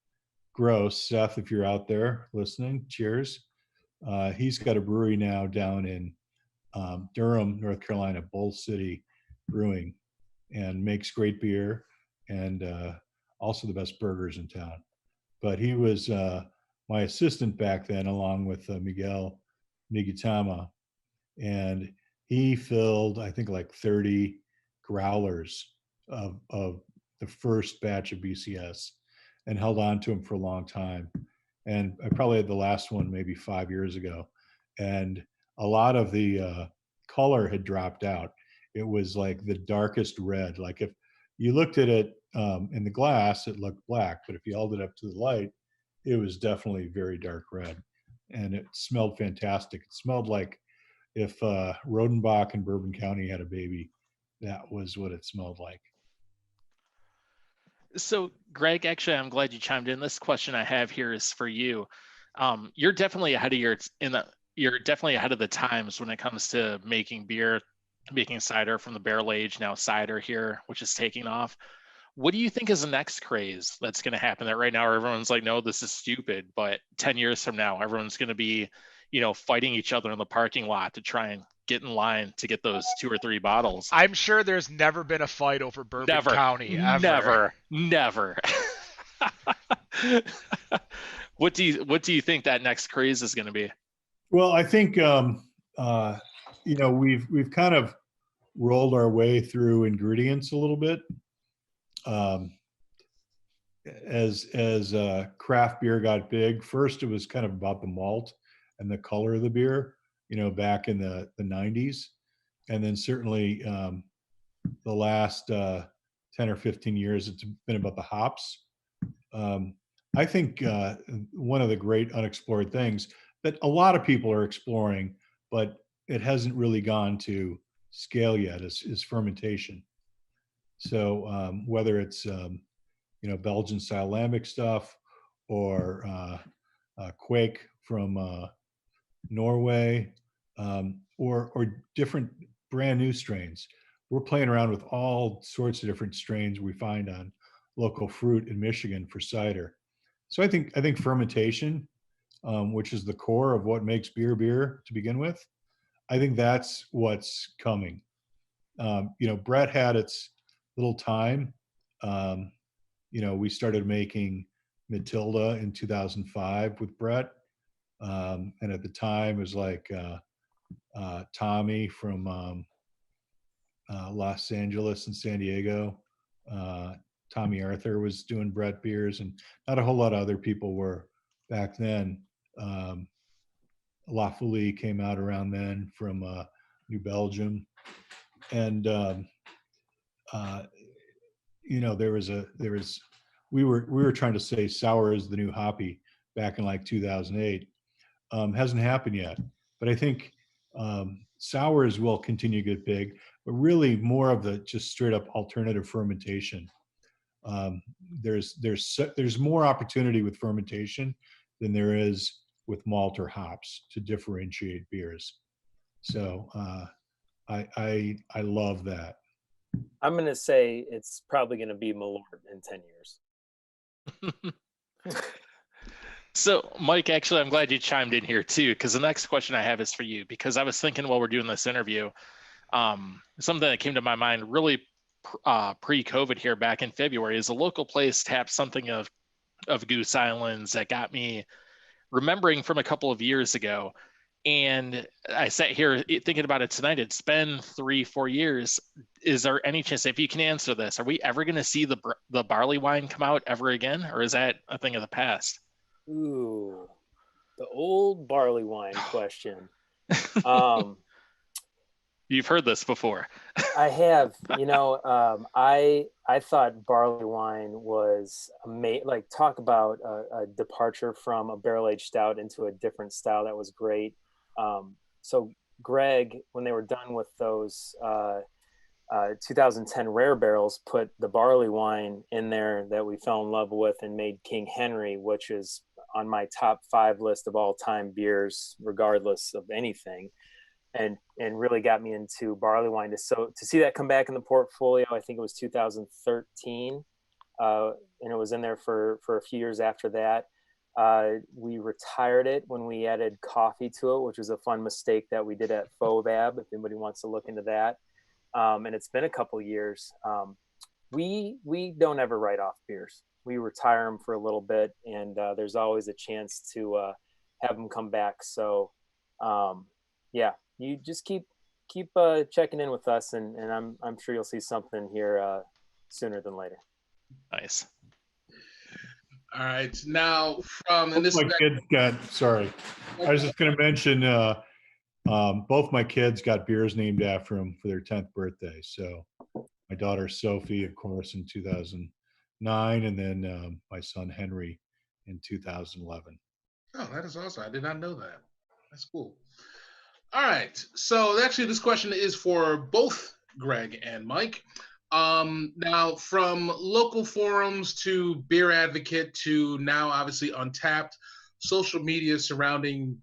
Gross. Seth, if you're out there listening, cheers. He's got a brewery now down in Durham, North Carolina, Bull City Brewing, and makes great beer. and also the best burgers in town. But he was my assistant back then, along with Miguel Migitama, and he filled, I think, like 30 growlers of the first batch of BCS and held on to them for a long time. And I probably had the last one maybe 5 years ago. And a lot of the color had dropped out. It was like the darkest red. Like if you looked at it in the glass, it looked black. But if you held it up to the light, it was definitely very dark red. And it smelled fantastic. It smelled like if Rodenbach in Bourbon County had a baby, that was what it smelled like. So, Greg, actually, I'm glad you chimed in. This question I have here is for you. You're definitely ahead of you're definitely ahead of the times when it comes to making beer, making cider from the barrel age, now cider here, which is taking off. What do you think is the next craze that's going to happen? That right now everyone's like, no, this is stupid. But 10 years from now, everyone's going to be, fighting each other in the parking lot to try and get in line to get those 2 or 3 bottles. I'm sure there's never been a fight over Bourbon County ever. Never. What do you think that next craze is going to be? Well, I think we've kind of rolled our way through ingredients a little bit. As craft beer got big, first it was kind of about the malt and the color of the beer, back in the 90s. And then certainly the last 10 or 15 years, it's been about the hops. I think one of the great unexplored things that a lot of people are exploring, but it hasn't really gone to scale yet is fermentation. So whether it's, Belgian style lambic stuff or Quake from Norway, or different brand new strains. We're playing around with all sorts of different strains we find on local fruit in Michigan for cider. So I think fermentation, which is the core of what makes beer to begin with, I think that's what's coming. Brett had its little time. We started making Matilda in 2005 with Brett. And at the time it was like Tommy from Los Angeles and San Diego. Tommy Arthur was doing Brett beers, and not a whole lot of other people were back then. La Folie came out around then from New Belgium. And we were trying to say sour is the new hoppy back in like 2008. Hasn't happened yet, but I think sours will continue to get big, but really more of the just straight up alternative fermentation. There's more opportunity with fermentation than there is with malt or hops to differentiate beers. So I love that. I'm going to say it's probably going to be Malort in 10 years. So, Mike, actually, I'm glad you chimed in here too, because the next question I have is for you. Because I was thinking while we're doing this interview, something that came to my mind really pre-COVID here back in February is a local place tapped something of Goose Islands that got me remembering from a couple of years ago. And I sat here thinking about it tonight. It's been 3-4 years. Is there any chance, if you can answer this, are we ever going to see the Barleywine come out ever again, or is that a thing of the past? Ooh, the old Barleywine question. You've heard this before. I have. I thought Barleywine was amazing. Like, talk about a departure from a barrel-aged stout into a different style. That was great. So Greg, when they were done with those 2010 rare barrels, put the Barleywine in there that we fell in love with and made King Henry, which is on my top 5 list of all time beers, regardless of anything. And really got me into Barleywine. To see that come back in the portfolio, I think it was 2013, and it was in there for a few years after that. We retired it when we added coffee to it, which was a fun mistake that we did at Fobab, if anybody wants to look into that. And it's been a couple years. we don't ever write off beers. We retire them for a little bit, and there's always a chance to have them come back. So yeah, you just keep checking in with us, and I'm sure you'll see something here sooner than later. Nice. All right. Now from and this my kids got. Sorry, I was just going to mention. Both my kids got beers named after them for their 10th birthday. So my daughter Sophie, of course, in 2009, and then my son Henry in 2011. Oh, that is awesome. I did not know that. That's cool. All right. So actually, this question is for both Greg and Mike. Now, from local forums to Beer Advocate to now obviously Untapped, social media surrounding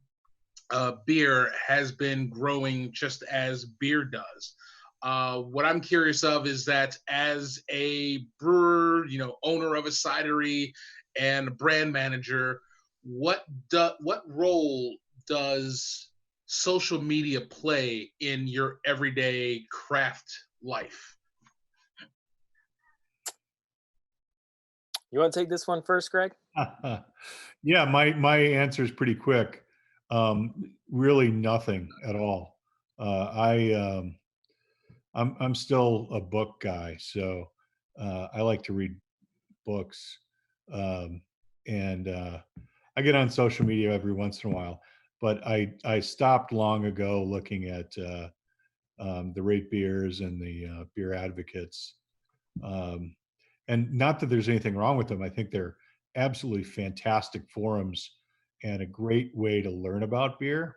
beer has been growing just as beer does. What I'm curious of is that as a brewer, owner of a cidery and brand manager, what role does social media play in your everyday craft life? You want to take this one first, Greg? Yeah, my answer is pretty quick. Really nothing at all. I'm still a book guy, so I like to read books, and I get on social media every once in a while. But I stopped long ago looking at the Rate Beers and the Beer Advocates. And not that there's anything wrong with them. I think they're absolutely fantastic forums and a great way to learn about beer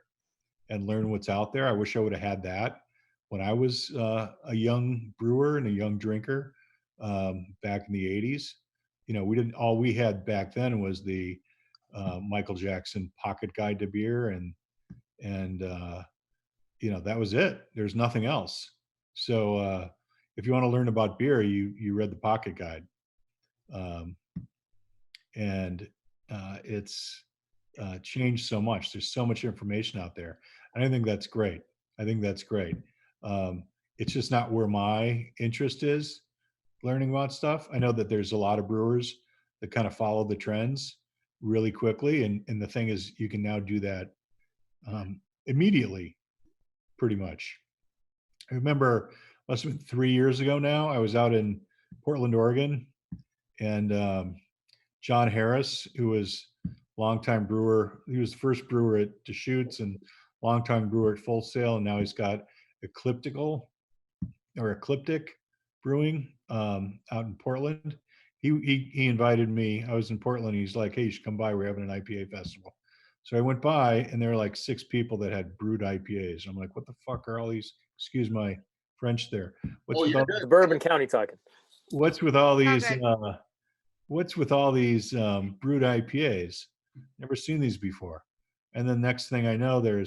and learn what's out there. I wish I would have had that when I was a young brewer and a young drinker back in the 80s. All we had back then was the Michael Jackson Pocket Guide to Beer, and that was it. There's nothing else. So if you want to learn about beer, you read the Pocket Guide, and it's changed so much. There's so much information out there, and I think that's great. It's just not where my interest is, learning about stuff. I know that there's a lot of brewers that kind of follow the trends really quickly, and the thing is, you can now do that immediately, pretty much. I remember, must have been 3 years ago now, I was out in Portland, Oregon, and John Harris, who was longtime brewer, he was the first brewer at Deschutes and longtime brewer at Full Sail, and now he's got Ecliptic Brewing out in Portland. He invited me. I was in Portland. He's like, "Hey, you should come by. We're having an IPA festival." So I went by, and there were like 6 people that had brewed IPAs. I'm like, "What the fuck are all these?" Excuse my French there. The Bourbon County talking. What's with all these? Okay. What's with all these brewed IPAs? Never seen these before. And then next thing I know, they're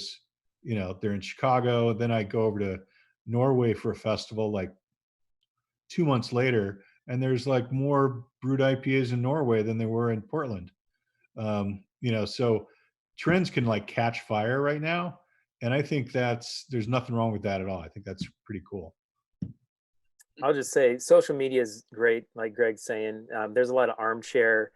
in Chicago. Then I go over to Norway for a festival like 2 months later, and there's like more brewed IPAs in Norway than there were in Portland. So trends can like catch fire right now. And I think there's nothing wrong with that at all. I think that's pretty cool. I'll just say social media is great, like Greg's saying. There's a lot of armchair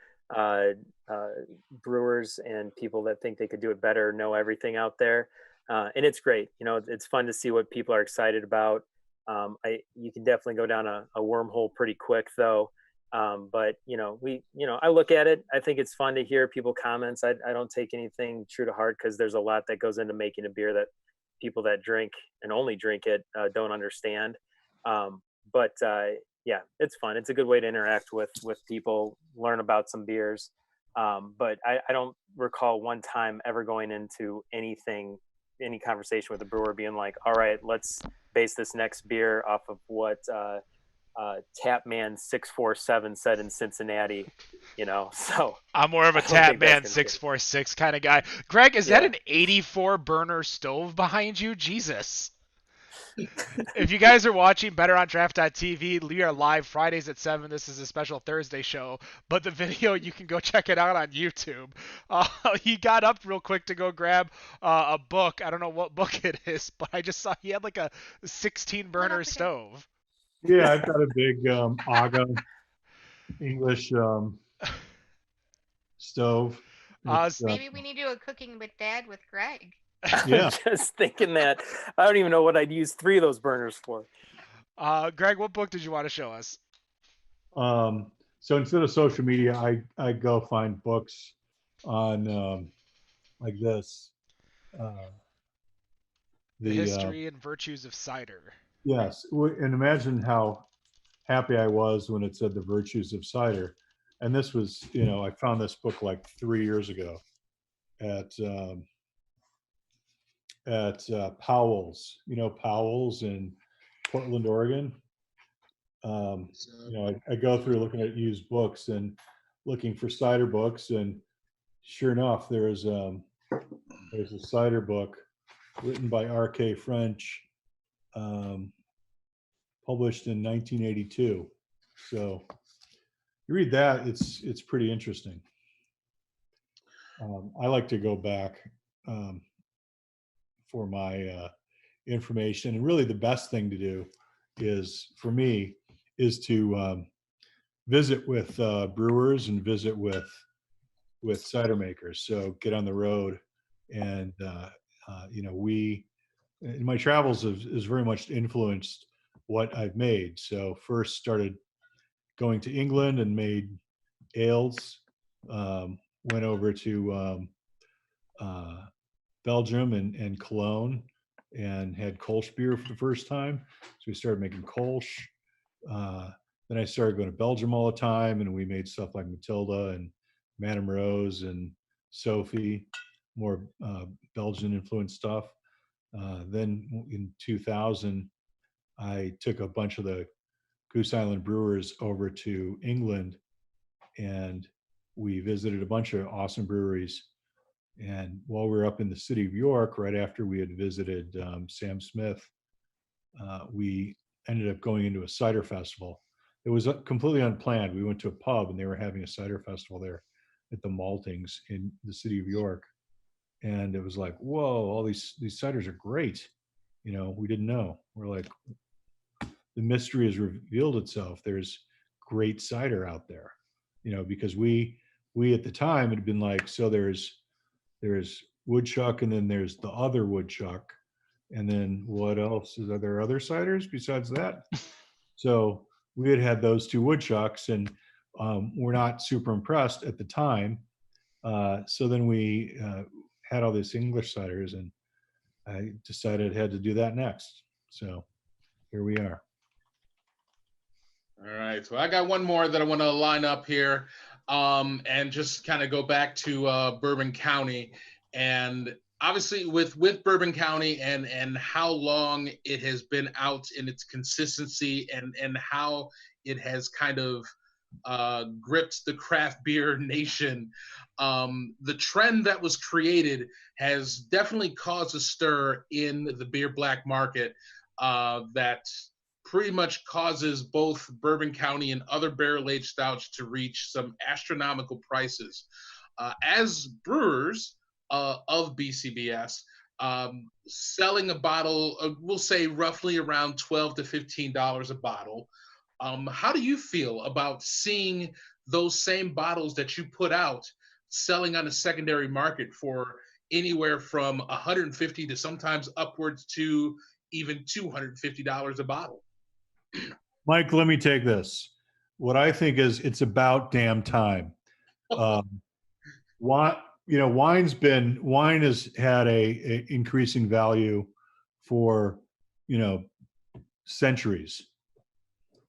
brewers and people that think they could do it better, know everything out there. And it's great. It's fun to see what people are excited about. You can definitely go down a wormhole pretty quick though. But I look at it. I think it's fun to hear people comments. I don't take anything true to heart because there's a lot that goes into making a beer that people that drink and only drink it don't understand. But it's fun. It's a good way to interact with people, learn about some beers. But I don't recall one time ever going into any conversation with a brewer being like, all right, let's base this next beer off of what Tapman 647 said in Cincinnati, so I'm more of a Tapman 646 kind of guy. Greg, is that an 84 burner stove behind you? Jesus. If you guys are watching Better on Draft.tv, we are live Fridays at 7. This is a special Thursday show, but the video, you can go check it out on YouTube. He got up real quick to go grab a book. I don't know what book it is, but I just saw he had like a 16 burner stove. Yeah, I've got a big Aga English stove. It's, Maybe we need to do a cooking with Dad with Greg. Yeah. I was just thinking that. I don't even know what I'd use 3 of those burners for. Greg, what book did you want to show us? So instead of social media, I go find books on like this. The History and Virtues of Cider. Yes, and imagine how happy I was when it said the virtues of cider. And this was, I found this book like 3 years ago at Powell's. Powell's in Portland, Oregon. I go through looking at used books and looking for cider books, and sure enough, there's a cider book written by R.K. French, published in 1982. So you read that, it's pretty interesting. I like to go back for my information, and really the best thing to do is, for me, is to visit with brewers and visit with cider makers. So get on the road, and we in my travels has very much influenced what I've made. So first started going to England and made ales. Went over to Belgium and Cologne and had Kolsch beer for the first time. So we started making Kolsch. Then I started going to Belgium all the time, and we made stuff like Matilda and Madame Rose and Sophie, more Belgian influenced stuff. Then in 2000, I took a bunch of the Goose Island brewers over to England, and we visited a bunch of awesome breweries. And while we were up in the city of York, right after we had visited Sam Smith, we ended up going into a cider festival. It was completely unplanned. We went to a pub, and they were having a cider festival there at the Maltings in the city of York. And it was like, whoa, all these ciders are great. We didn't know. We're like, the mystery has revealed itself. There's great cider out there, because we at the time had been like, so there's woodchuck, and then there's the other woodchuck, and then what else? Are there other ciders besides that? So we had those 2 woodchucks, and we're not super impressed at the time. So then we had all these English ciders, and I decided I had to do that next. So here we are. All right, so I got one more that I want to line up here, and just kind of go back to Bourbon County, and obviously with Bourbon County and how long it has been out in its consistency, and how it has kind of gripped the craft beer nation. The trend that was created has definitely caused a stir in the beer black market that pretty much causes both Bourbon County and other barrel-aged stouts to reach some astronomical prices. As brewers of BCBS, selling a bottle, we'll say roughly around $12 to $15 a bottle. How do you feel about seeing those same bottles that you put out selling on a secondary market for anywhere from $150 to sometimes upwards to even $250 a bottle? Mike, let me take this. What I think is, it's about damn time. Wine has had a increasing value for centuries.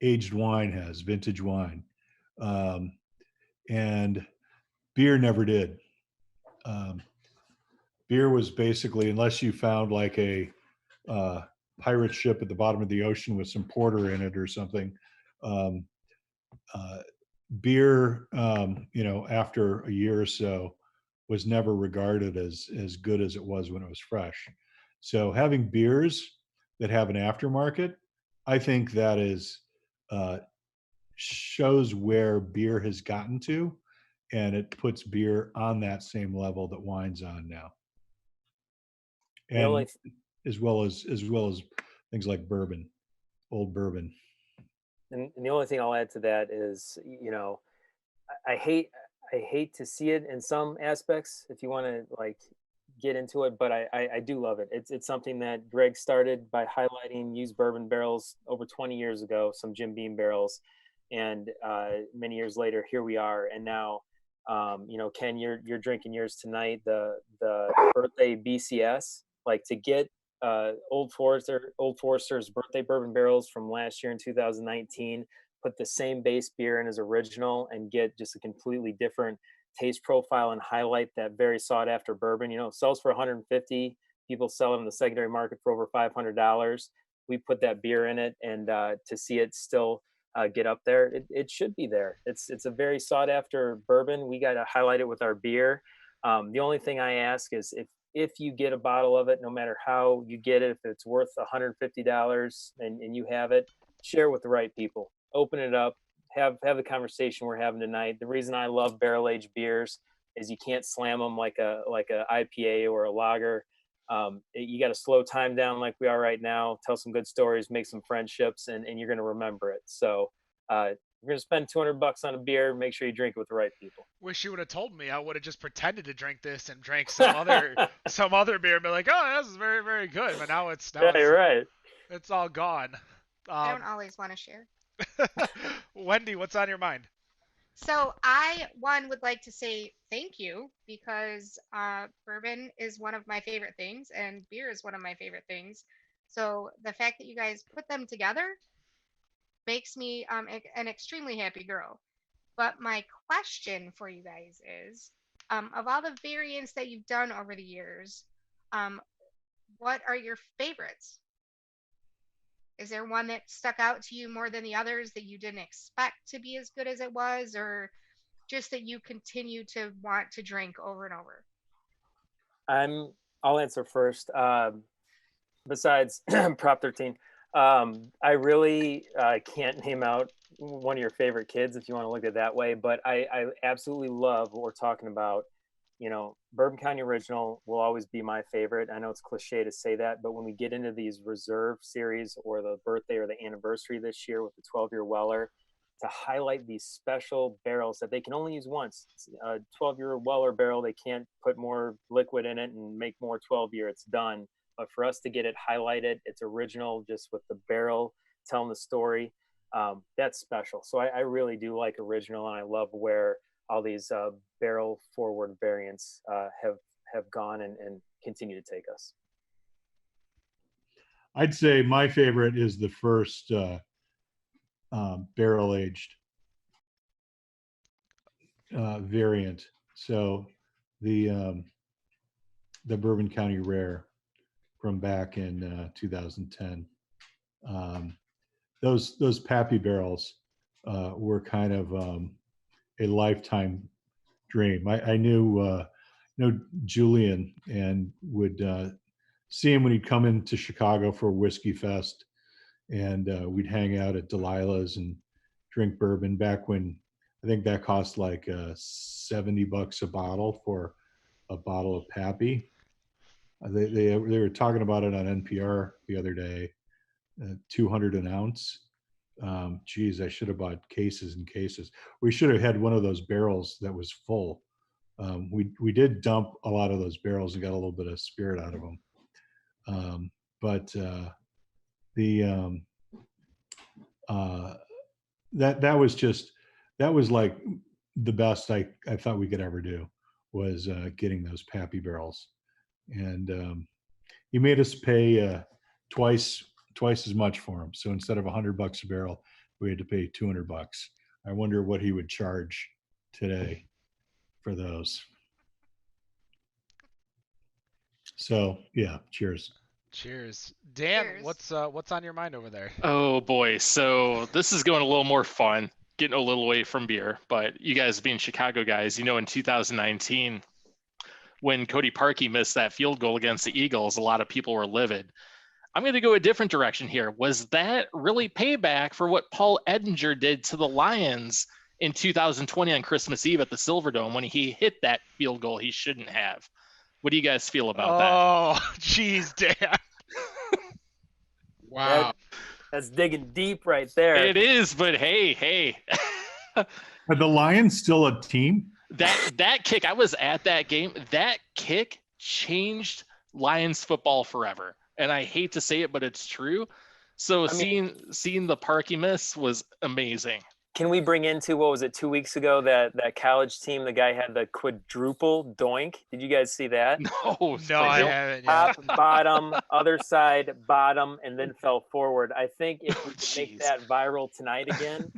Aged wine has, vintage wine, and beer never did. Beer was basically, unless you found like a pirate ship at the bottom of the ocean with some porter in it or something, beer, after a year or so, was never regarded as good as it was when it was fresh. So having beers that have an aftermarket, I think that is shows where beer has gotten to, and it puts beer on that same level that wine's on now. And as well as things like bourbon, old bourbon. And the only thing I'll add to that is, I hate to see it in some aspects if you want to like get into it, but I do love it. It's something that Greg started by highlighting used bourbon barrels over 20 years ago, some Jim Beam barrels, and many years later, here we are. And now, Ken, you're drinking yours tonight, the birthday BCS, like to get Old Forester's birthday bourbon barrels from last year in 2019, put the same base beer in as original and get just a completely different taste profile and highlight that very sought after bourbon. It sells for 150. People sell it in the secondary market for over $500. We put that beer in it, and to see it still get up there, it should be there. It's a very sought after bourbon. We got to highlight it with our beer. The only thing I ask is if you get a bottle of it, no matter how you get it, if it's worth $150 and you have it, share with the right people. Open it up, have the conversation we're having tonight. The reason I love barrel aged beers is you can't slam them like a IPA or a lager. You got to slow time down like we are right now, tell some good stories, make some friendships, and you're going to remember it. So you're going to spend $200 on a beer. Make sure you drink it with the right people. Wish you would have told me. I would have just pretended to drink this and drank some other beer and be like, oh, this is very, very good. But now it's you're right. It's all gone. I don't always want to share. Wendy, what's on your mind? So I would like to say thank you, because bourbon is one of my favorite things and beer is one of my favorite things. So the fact that you guys put them together makes me an extremely happy girl. But my question for you guys is, of all the variants that you've done over the years, what are your favorites? Is there one that stuck out to you more than the others that you didn't expect to be as good as it was, or just that you continue to want to drink over and over? I'll answer first. Besides Prop 13, I really can't name out one of your favorite kids if you want to look at it that way, but I absolutely love what we're talking about. Bourbon County Original will always be my favorite. I know it's cliche to say that, but when we get into these reserve series or the birthday or the anniversary this year with the 12-year Weller, to highlight these special barrels that they can only use once. A 12-year Weller barrel, they can't put more liquid in it and make more 12-year. It's done. But for us to get it highlighted, it's original, just with the barrel telling the story. That's special. So I really do like original, and I love where all these barrel forward variants have gone and continue to take us. I'd say my favorite is the first barrel aged variant. So the Bourbon County Rare from back in 2010. Those Pappy barrels were kind of a lifetime dream. I knew Julian and would see him when he'd come into Chicago for Whiskey Fest, and we'd hang out at Delilah's and drink bourbon back when I think that cost like $70 a bottle for a bottle of Pappy. They were talking about it on NPR the other day, 200 an ounce. Geez, I should have bought cases and cases. We should have had one of those barrels that was full. We did dump a lot of those barrels and got a little bit of spirit out of them. But that was like the best I thought we could ever do, was getting those Pappy barrels. And he made us pay twice as much for them. So instead of $100 a barrel, we had to pay $200. I wonder what he would charge today for those. So yeah, cheers. Cheers. Dan, Cheers. what's on your mind over there? Oh boy. So this is going a little more fun, getting a little away from beer, but you guys being Chicago guys, in 2019, when Cody Parkey missed that field goal against the Eagles, a lot of people were livid. I'm going to go a different direction here. Was that really payback for what Paul Edinger did to the Lions in 2020 on Christmas Eve at the Silverdome when he hit that field goal he shouldn't have? What do you guys feel about that? Oh, geez, Dan. Wow. That's digging deep right there. It is, but hey. Are the Lions still a team? That kick, I was at that game. That kick changed Lions football forever. And I hate to say it, but it's true. So seeing the Parkey miss was amazing. Can we bring into, what was it, 2 weeks ago, that college team, the guy had the quadruple doink? Did you guys see that? No, I haven't. Top, bottom, other side, bottom, and then fell forward. I think if we could make that viral tonight again,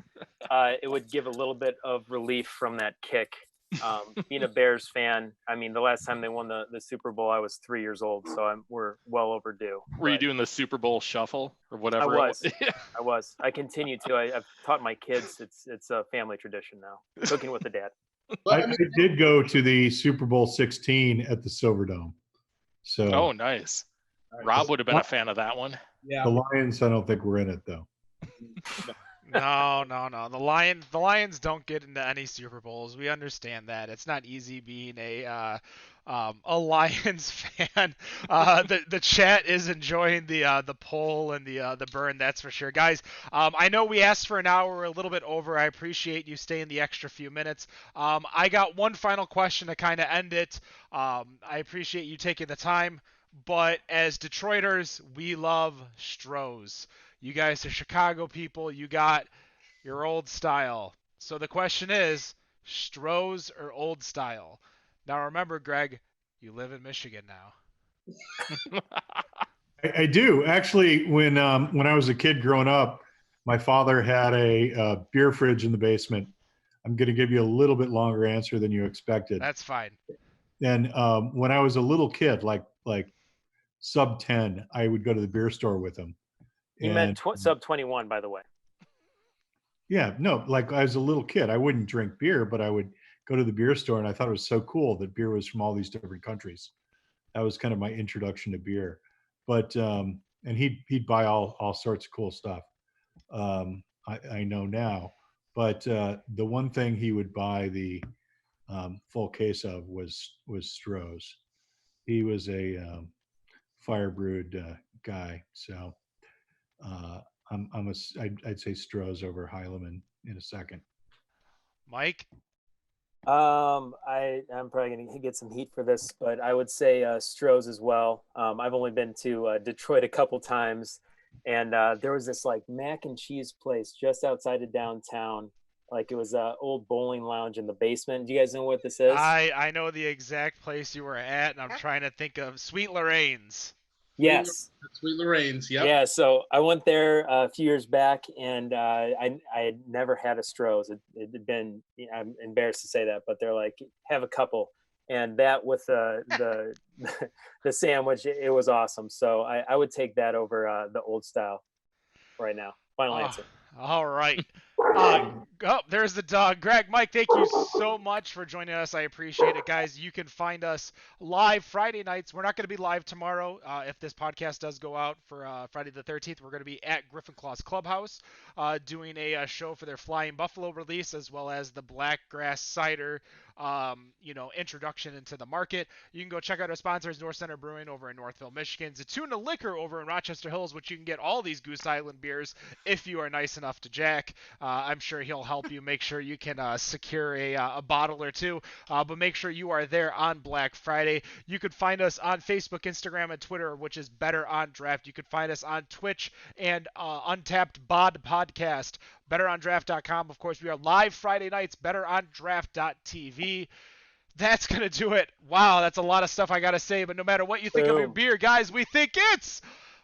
it would give a little bit of relief from that kick. Being a Bears fan, I mean, the last time they won the Super Bowl, I was 3 years old, so we're well overdue. Were you doing the Super Bowl shuffle or whatever? I was. I continue to. I've taught my kids. It's a family tradition now. Cooking with the dad. I did go to the Super Bowl 16 at the Silverdome. So. Oh, nice. Rob would have been a fan of that one. Yeah. The Lions, I don't think we're in it though. No. The Lions don't get into any Super Bowls. We understand that. It's not easy being a Lions fan. The chat is enjoying the poll and the burn, that's for sure. Guys, I know we asked for an hour, we're a little bit over. I appreciate you staying the extra few minutes. I got one final question to kind of end it. I appreciate you taking the time, but as Detroiters, we love Strohs. You guys are Chicago people. You got your old style. So the question is, Strohs or old style? Now remember, Greg, you live in Michigan now. I do. Actually, when I was a kid growing up, my father had a beer fridge in the basement. I'm going to give you a little bit longer answer than you expected. That's fine. And when I was a little kid, like sub 10, I would go to the beer store with him. You meant sub 21, by the way. Yeah, no, like I was a little kid, I wouldn't drink beer, but I would go to the beer store, and I thought it was so cool that beer was from all these different countries. That was kind of my introduction to beer. But and he'd buy all sorts of cool stuff. I know now, but the one thing he would buy the full case of was Strohs. He was a fire brewed guy, so. I'd say Stroh's over Heilemann in a second. Mike? I'm probably going to get some heat for this, but I would say Stroh's as well. I've only been to Detroit a couple times, and there was this like mac and cheese place just outside of downtown. Like it was an old bowling lounge in the basement. Do you guys know what this is? I know the exact place you were at, and I'm trying to think of Sweet Lorraine's. Yes. Sweet Lorraine's, yep. Yeah, so I went there a few years back, and I had never had a Stroh's. It had been, I'm embarrassed to say that, but they're like, have a couple. And that with the sandwich, it was awesome. So I would take that over the old style right now. Final answer. All right. There's the dog. Greg, Mike, thank you so much for joining us. I appreciate it, guys. You can find us live Friday nights. We're not going to be live tomorrow. If this podcast does go out for Friday the 13th, we're going to be at Griffin Claw's Clubhouse doing a show for their Flying Buffalo release, as well as the Black Grass Cider introduction into the market. You can go check out our sponsors, North Center Brewing over in Northville, Michigan, Zatuna Liquor over in Rochester Hills, which you can get all these Goose Island beers if you are nice enough to Jack. I'm sure he'll help you make sure you can secure a bottle or two, but make sure you are there on Black Friday. You could find us on Facebook, Instagram, and Twitter, which is Better on Draft. You could find us on Twitch and Untapped Bod Podcast. BetterOnDraft.com. Of course, we are live Friday nights, BetterOnDraft.tv. That's going to do it. Wow, that's a lot of stuff I got to say, but no matter what you think of your beer, guys, we think it's